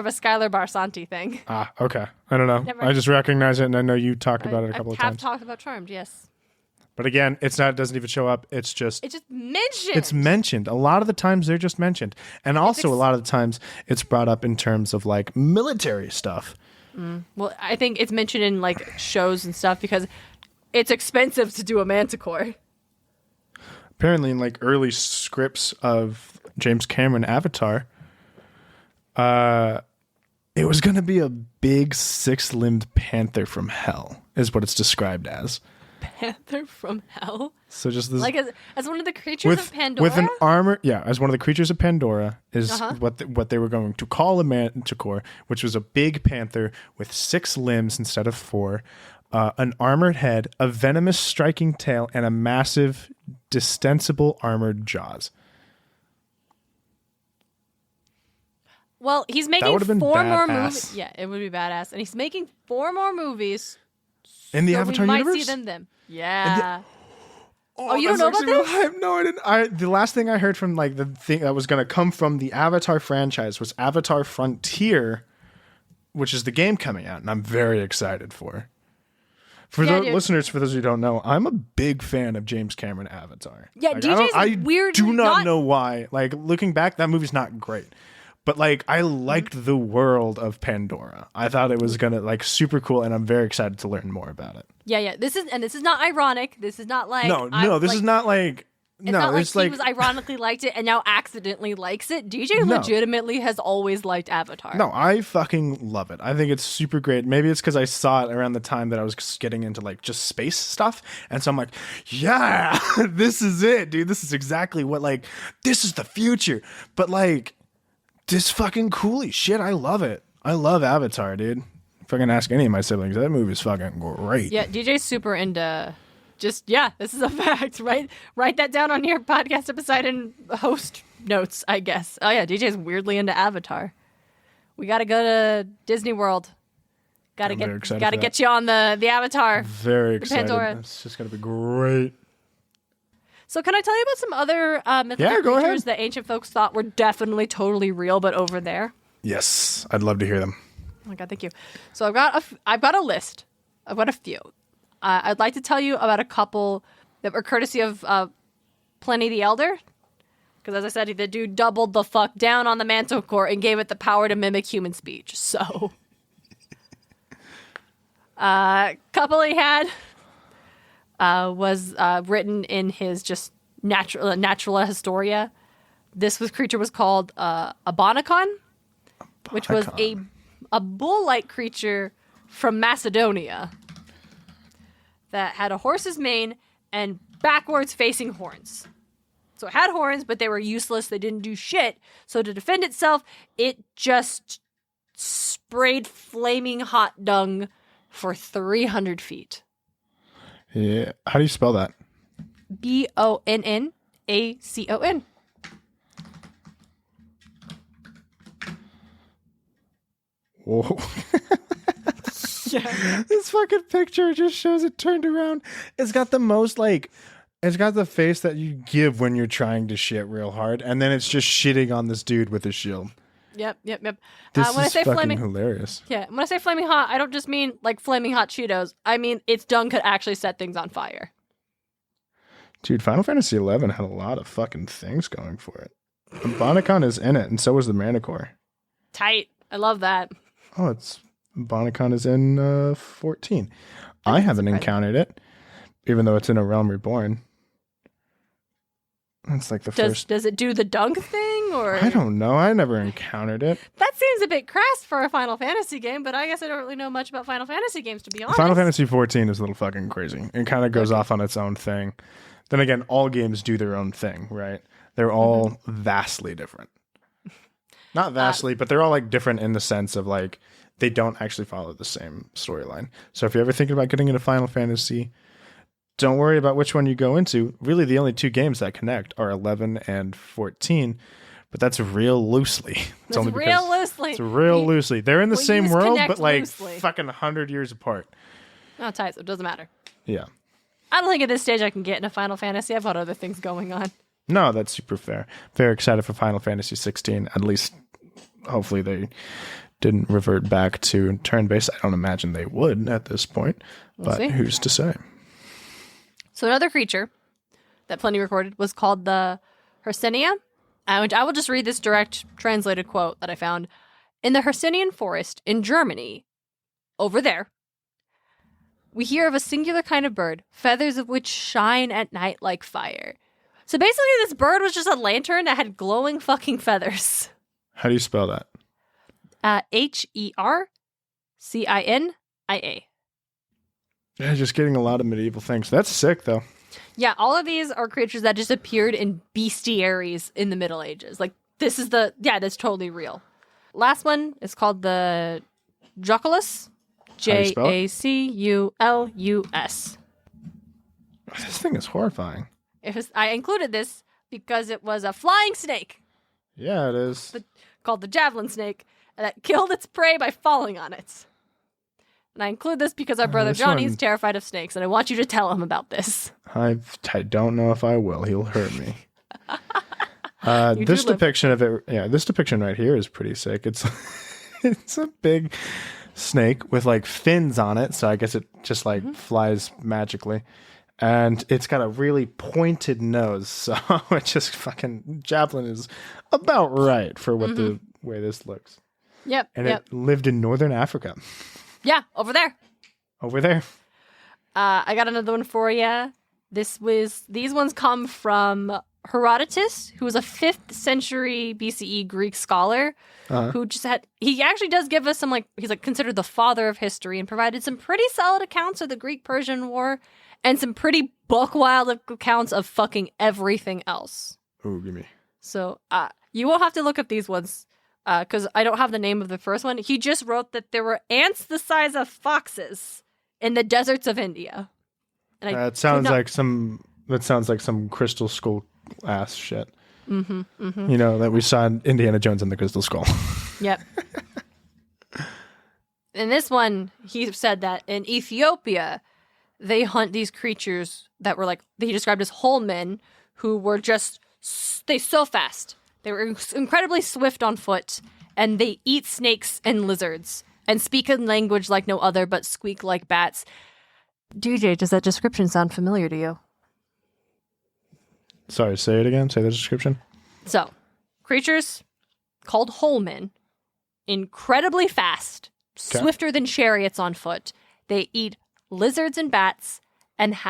Skylar Barsanti thing. Ah, okay. I don't know. I just recognize it, and I know you talked about it a couple of times. I have talked about Charmed, yes. But again, it doesn't even show up. It's just mentioned. It's mentioned. A lot of the times they're just mentioned. And also a lot of the times it's brought up in terms of like military stuff. Well, I think it's mentioned in like shows and stuff because it's expensive to do a Manticore. Apparently in like early scripts of James Cameron Avatar, it was going to be a big 6-limbed panther from hell is what it's described as. Panther from hell? So just this, like as one of the creatures of Pandora? With an armor, as one of the creatures of Pandora is what they were going to call a Manticore, which was a big panther with 6 limbs instead of 4, an armored head, a venomous striking tail, and a massive distensible armored jaws. Well, he's making 4 more movies. Yeah, it would be badass. And he's making 4 more movies. In the Avatar universe? We might see them. Yeah. Oh, you don't know about this? Hype. No, I didn't. The last thing I heard from like the thing that was going to come from the Avatar franchise was Avatar Frontier, which is the game coming out, and I'm very excited for. For the listeners, for those who don't know, I'm a big fan of James Cameron Avatar. Yeah, like, DJ's weird. I do not know why. Like looking back, that movie's not great. But like I liked the world of Pandora. I thought it was gonna like super cool, and I'm very excited to learn more about it. Yeah. This is not ironic. This is not like this is not like it's not like he was ironically liked it and now accidentally likes it. DJ legitimately has always liked Avatar. No, I fucking love it. I think it's super great. Maybe it's because I saw it around the time that I was getting into like just space stuff, and so I'm like, yeah, this is it, dude. This is exactly what like this is the future. But like. This fucking coolie shit. I love it. I love Avatar, dude. If I can ask any of my siblings, that movie's fucking great. Yeah, DJ's super into this is a fact, right? Write that down on your podcast episode and host notes, I guess. Oh yeah, DJ's weirdly into Avatar. We gotta go to Disney World. Gotta get you on the Avatar. Very excited. Pandora. It's just gonna be great. So can I tell you about some other mythical creatures that ancient folks thought were definitely totally real, but over there? Yes, I'd love to hear them. Oh my God, thank you. So I've got a list. I've got a few. I'd like to tell you about a couple that were courtesy of Pliny the Elder. Because as I said, the dude doubled the fuck down on the Manticore and gave it the power to mimic human speech. So, couple he had... was written in his just Naturalia Historia. This creature was called a bonacon, which was a bull-like creature from Macedonia that had a horse's mane and backwards-facing horns. So it had horns, but they were useless. They didn't do shit. So to defend itself, it just sprayed flaming hot dung for 300 feet. Yeah. How do you spell that? Bonnacon. Whoa. Yeah. This fucking picture just shows it turned around. It's got the most like, it's got the face that you give when you're trying to shit real hard, and then it's just shitting on this dude with a shield. Yep. This is fucking hilarious. Yeah, when I say flaming hot, I don't just mean like flaming hot Cheetos. I mean its dung could actually set things on fire. Dude, Final Fantasy XI had a lot of fucking things going for it. The Bonacon is in it, and so was the Manticore. Tight. I love that. Oh, Bonacon is in 14. I haven't encountered it, even though it's in A Realm Reborn. It's like the first. Does it do the dung thing, or I don't know. I never encountered it. That seems a bit crass for a Final Fantasy game, but I guess I don't really know much about Final Fantasy games, to be honest. Final Fantasy 14 is a little fucking crazy. It kind of goes off on its own thing. Then again, all games do their own thing, right? They're all vastly different. Not vastly, but they're all like different in the sense of like they don't actually follow the same storyline. So if you're ever thinking about getting into Final Fantasy, don't worry about which one you go into. Really, the only two games that connect are 11 and 14, but that's real loosely. It's real loosely. They're in the same world, but like fucking 100 years apart. Oh, tight. So it doesn't matter. Yeah. I don't think at this stage I can get into Final Fantasy. I've got other things going on. No, that's super fair. Very excited for Final Fantasy 16. At least, hopefully they didn't revert back to turn-based. I don't imagine they would at this point, but who's to say? So another creature that Pliny recorded was called the Hercynia. And I will just read this direct translated quote that I found. In the Hercynian forest in Germany, over there, we hear of a singular kind of bird, feathers of which shine at night like fire. So basically this bird was just a lantern that had glowing fucking feathers. How do you spell that? Hercynia. Yeah, just getting a lot of medieval things. That's sick, though. Yeah, all of these are creatures that just appeared in bestiaries in the Middle Ages. Like, that's totally real. Last one is called the Jacculus. Jacculus. This thing is horrifying. I included this because it was a flying snake. Yeah, it is. Called the javelin snake that killed its prey by falling on it. And I include this because our brother this Johnny is one- terrified of snakes, and I want you to tell him about this. I don't know if I will. He'll hurt me. You This do live- depiction of it, this depiction right here is pretty sick. It's it's a big snake with like fins on it, so I guess it just like flies magically, and it's got a really pointed nose. So it just fucking javelin is about right for what the way this looks. Yep. And yep. it lived in northern Africa, Yeah, over there. over there. I got another one for you. These ones come from Herodotus, who was a 5th century BCE Greek scholar who he actually does give us some, he's considered the father of history and provided some pretty solid accounts of the Greek-Persian War and some pretty buck-wild accounts of fucking everything else. Ooh, give me. So you will have to look up these ones because I don't have the name of the first one. He just wrote that there were ants the size of foxes in the deserts of India. And That sounds like some Crystal Skull ass shit. You know, that we saw in Indiana Jones and the Crystal Skull. Yep. In this one, he said that in Ethiopia, they hunt these creatures that were he described as whole men who were so fast. They were incredibly swift on foot, and they eat snakes and lizards and speak a language like no other but squeak like bats. DJ, does that description sound familiar to you? Sorry, say it again. Say the description. So, creatures called whole men, incredibly fast, swifter than chariots on foot. They eat lizards and bats,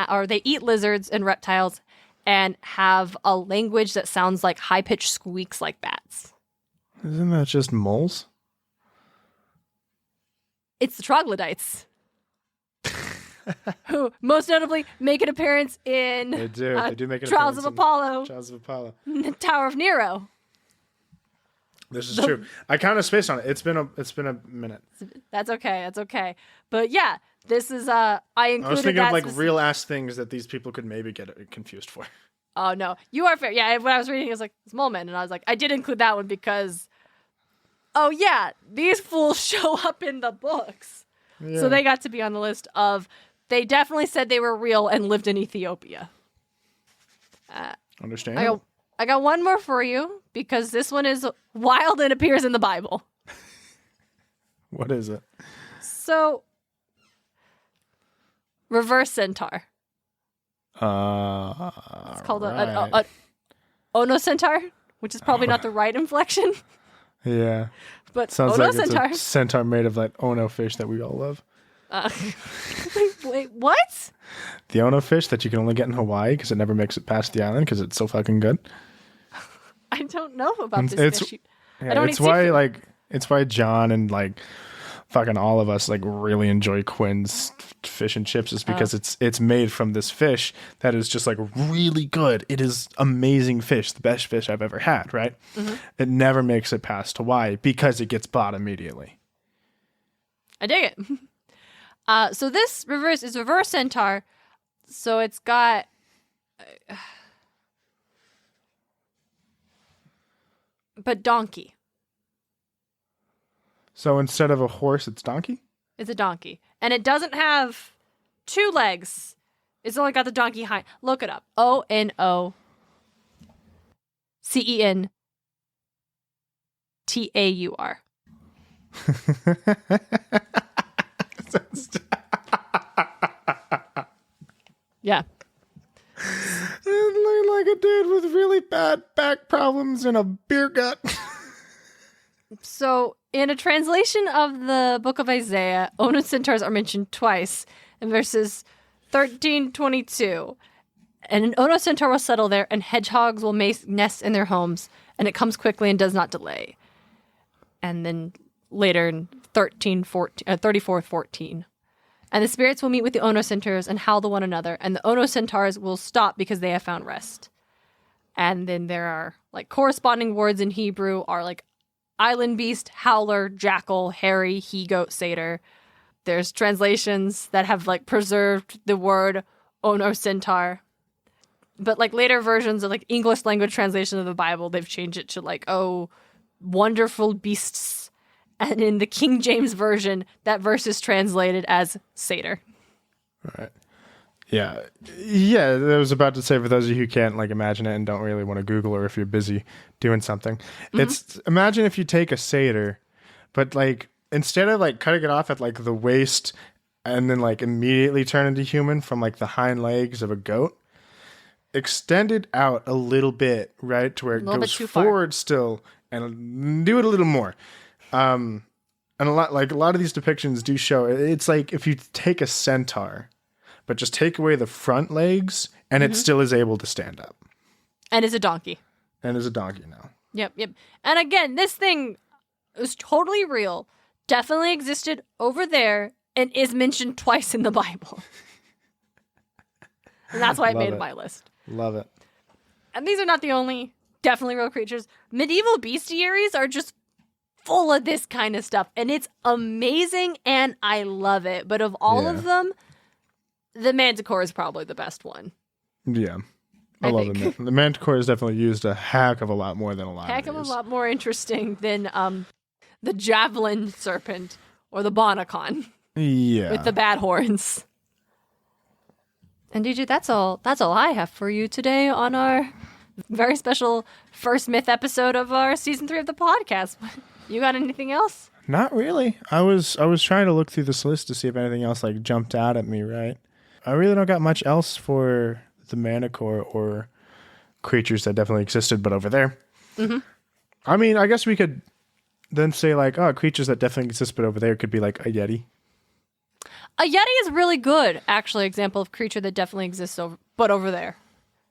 or they eat lizards and reptiles, and have a language that sounds like high-pitched squeaks like bats. Isn't that just moles? It's the troglodytes. Who most notably make an appearance in They do. They do make an Trials of appearance in Apollo, Trials of Apollo. the Tower of Nero. This is true. I kind of spaced on it. It's been a minute. That's okay. That's okay. But yeah, this is I included I was thinking that of real ass things that these people could maybe get confused for. Oh no, you are fair. Yeah, when I was reading, it was like it's Mothman, and I was like, I did include that one because, oh yeah, these fools show up in the books, so they got to be on the list of. They definitely said they were real and lived in Ethiopia. Understand? I got one more for you because this one is wild and appears in the Bible. What is it? So, reverse centaur. It's Called a onocentaur, which is probably not the right inflection. Yeah. But Sounds like onocentaur. it's a centaur made of that Ono fish that we all love. Wait, what? The Ono fish that you can only get in Hawaii because it never makes it past the island because it's so fucking good. I don't know about this fish. Yeah, it's why John and fucking all of us really enjoy Quinn's fish and chips is because it's made from this fish that is just really good. It is amazing fish, the best fish I've ever had, right? Mm-hmm. It never makes it past Hawaii because it gets bought immediately. I dig it. So this is reverse centaur. So it's got but donkey. So instead of a horse, it's donkey? It's a donkey. And it doesn't have 2 legs. It's only got the donkey hind. Look it up. ONOCENTAUR. Yeah. It looked like a dude with really bad back problems and a beer gut. So, in a translation of the book of Isaiah, onocentaurs are mentioned twice in verses 13:22. And an onocentaur will settle there, and hedgehogs will nest in their homes, and it comes quickly and does not delay. And then later in 34:14. And the spirits will meet with the onocentaurs and howl to one another, and the onocentaurs will stop because they have found rest. And then there are corresponding words in Hebrew are island beast, howler, jackal, hairy, he-goat, satyr. There's translations that have preserved the word onocentaur. But later versions of English language translation of the Bible, they've changed it to wonderful beasts. And in the King James Version, that verse is translated as satyr. All right. Yeah. Yeah, I was about to say, for those of you who can't like imagine it and don't really want to Google, or if you're busy doing something, it's imagine if you take a satyr, but like instead of like cutting it off at like the waist and then like immediately turn into human from like the hind legs of a goat, extend it out a little bit, right, to where it goes forward still, and do it a little more. And a lot of these depictions do show it's like if you take a centaur, but just take away the front legs, and it still is able to stand up. And is a donkey. And is a donkey now. Yep. And again, this thing was totally real, definitely existed over there, and is mentioned twice in the Bible. And that's why it made my list. Love it. And these are not the only definitely real creatures. Medieval bestiaries are just full of this kind of stuff, and it's amazing, and I love it. But of all of them, the Manticore is probably the best one. Yeah. I love it. The Manticore is definitely used a heck of a lot more than a lot of these. A lot more interesting than the javelin serpent or the bonacon. Yeah. With the bad horns. And DJ, that's all I have for you today on our very special first myth episode of our season 3 of the podcast. You got anything else? Not really. I was trying to look through this list to see if anything else like jumped out at me, right? I really don't got much else for the Manticore or creatures that definitely existed, but over there. Mm-hmm. I mean, I guess we could then say like, oh, creatures that definitely exist, but over there could be like a Yeti. A Yeti is really good, actually, example of creature that definitely exists but over there.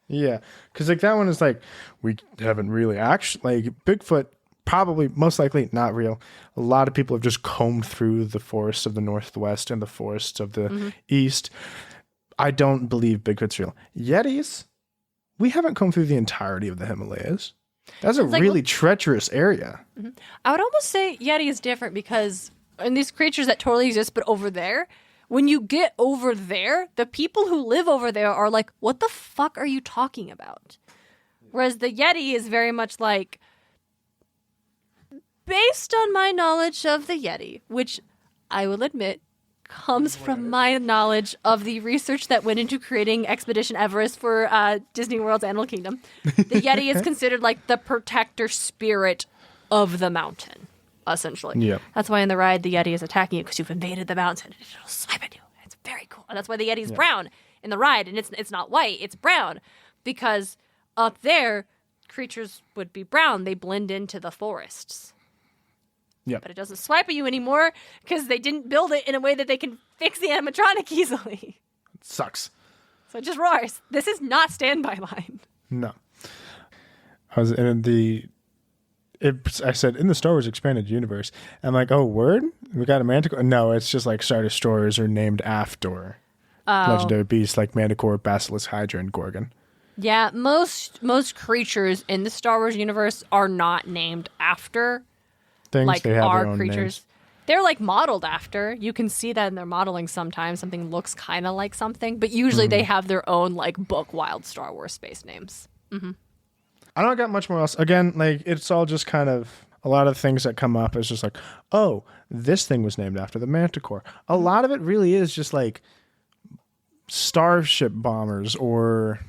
Yeah, because like that one is like, we haven't really actually, like Bigfoot, probably, most likely not real. A lot of people have just combed through the forests of the Northwest and the forests of the East. I don't believe Bigfoot's real. Yetis, we haven't combed through the entirety of the Himalayas. That's a really treacherous area. Mm-hmm. I would almost say Yeti is different because, and these creatures that totally exist, but over there, when you get over there, the people who live over there are like, what the fuck are you talking about? Whereas the Yeti is very much like, based on my knowledge of the Yeti, which I will admit comes from my knowledge of the research that went into creating Expedition Everest for Disney World's Animal Kingdom, the Yeti is considered like the protector spirit of the mountain. Essentially. Yeah. That's why in the ride, the Yeti is attacking you because you've invaded the mountain and it'll swipe at you. It's very cool. And that's why the Yeti is brown in the ride, and it's not white, it's brown. Because up there, creatures would be brown. They blend into the forests. Yeah. But it doesn't swipe at you anymore because they didn't build it in a way that they can fix the animatronic easily. It sucks. So it just roars. This is not standby line. No. I was in I said, in the Star Wars Expanded Universe. I'm like, oh, word? We got a Manticore? No, it's just like Star Destroyers are named after legendary beasts like Manticore, Basilisk, Hydra, and Gorgon. Yeah, most creatures in the Star Wars universe are not named after things. Like they have our their own creatures. Names. They're like modeled after. You can see that in their modeling sometimes. Something looks kind of like something, but usually they have their own like book wild Star Wars space names. Mm-hmm. I don't got much more else. Again, like it's all just kind of a lot of things that come up is just like, oh, this thing was named after the Manticore. A lot of it really is just like starship bombers or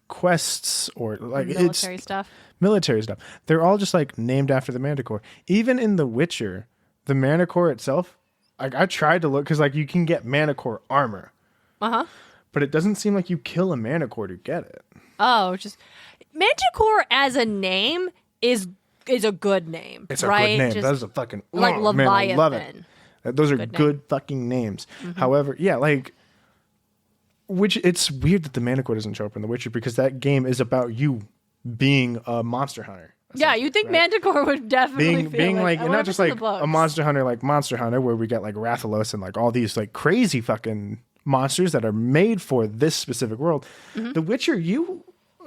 quests or like military stuff. They're all just like named after the Manticore. Even in The Witcher, the Manticore itself, like I tried to look because like you can get Manticore armor. But it doesn't seem like you kill a Manticore to get it. Oh, just Manticore as a name is a good name. It's a right? good name. Just, That's a fucking like Leviathan. Man, I love it. Those are good fucking names. Mm-hmm. However, yeah, like which it's weird that the Manticore doesn't show up in The Witcher because that game is about you being a monster hunter. Yeah, you think right? Manticore would definitely being like not just like a monster hunter like Monster Hunter where we get like Rathalos and like all these like crazy fucking monsters that are made for this specific world. Mm-hmm. The Witcher,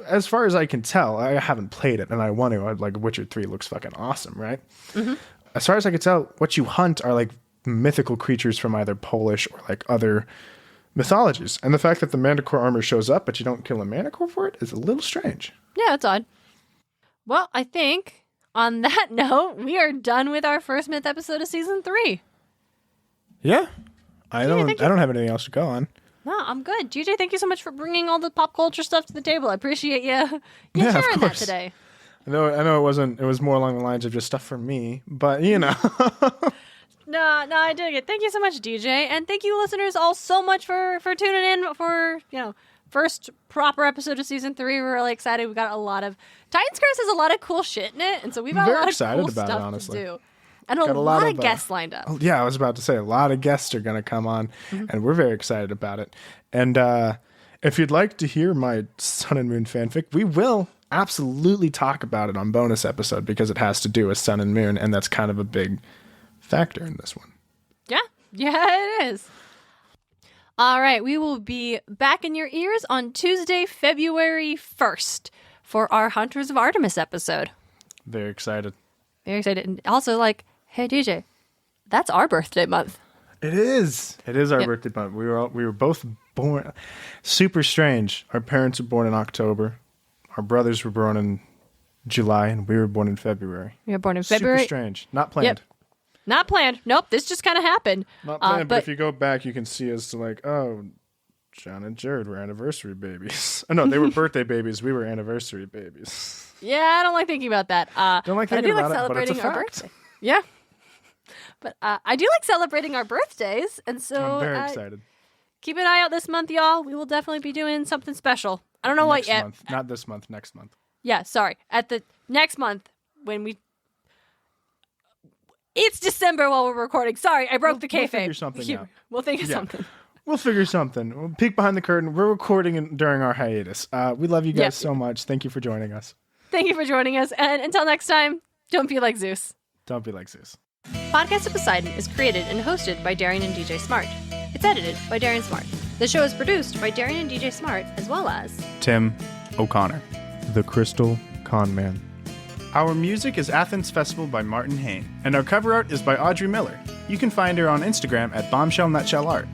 as far as I can tell, I haven't played it and I want to. Like Witcher 3 looks fucking awesome, right? Mm-hmm. As far as I can tell, what you hunt are like mythical creatures from either Polish or like other mythologies. And the fact that the Manticore armor shows up but you don't kill a Manticore for it is a little strange. Yeah, it's odd. Well, I think on that note, we are done with our first myth episode of season 3. Yeah. I don't have anything else to go on. No, I'm good. DJ, thank you so much for bringing all the pop culture stuff to the table. I appreciate you Yeah, of sharing that course. today. I know it was more along the lines of just stuff for me, but you know. No, I dig it. Thank you so much, DJ. And thank you, listeners, all so much for tuning in for, first proper episode of season 3. We're really excited. We got a lot of Titan's Curse has a lot lot of cool shit in it, and so we've got a Very lot of excited cool about it, stuff honestly. to do. And a lot of guests lined up. Oh, yeah, I was about to say a lot of guests are going to come on, and we're very excited about it. And if you'd like to hear my Sun and Moon fanfic, we will absolutely talk about it on bonus episode because it has to do with Sun and Moon, and that's kind of a big factor in this one. Yeah, it is. All right, we will be back in your ears on Tuesday, February 1st for our Hunters of Artemis episode. Very excited. Very excited. And also, hey, DJ, that's our birthday month. It is. It is our birthday month. We were both born. Super strange. Our parents were born in October. Our brothers were born in July, and we were born in February. We were born in February. Super strange. Not planned. Yep. Not planned. Nope. This just kind of happened. Not planned, but if you go back, you can see us John and Jared were anniversary babies. Oh, no, they were birthday babies. We were anniversary babies. Yeah, I don't like thinking about that. Don't like thinking about it, but it's a fact. Birthday. Yeah. But I do like celebrating our birthdays, and so I'm very excited. Keep an eye out this month, y'all. We will definitely be doing something special. I don't know what yet. Month. Not this month, next month. Yeah, sorry. At the next month, when we... It's December while we're recording. Sorry, I broke the kayfabe. We'll figure something out. We'll think of something. We'll figure something. We'll peek behind the curtain. We're recording during our hiatus. We love you guys so much. Thank you for joining us. Thank you for joining us. And until next time, don't be like Zeus. Don't be like Zeus. Podcast of Poseidon is created and hosted by Darien and DJ Smartt. It's edited by Darien Smartt. The show is produced by Darien and DJ Smartt, as well as Tim O'Connor, the Crystal Con Man. Our music is Athens Festival by Martin Hain, and our cover art is by Audrey Miller. You can find her on Instagram at bombshellnutshellart.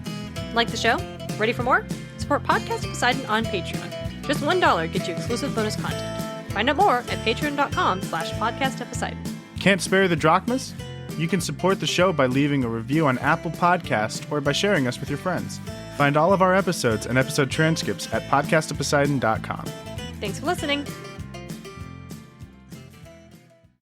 Like the show? Ready for more? Support Podcast of Poseidon on Patreon. Just $1 gets you exclusive bonus content. Find out more at patreon.com/podcastofposeidon. Can't spare the drachmas? You can support the show by leaving a review on Apple Podcast or by sharing us with your friends. Find all of our episodes and episode transcripts at podcastofposeidon.com. Thanks for listening.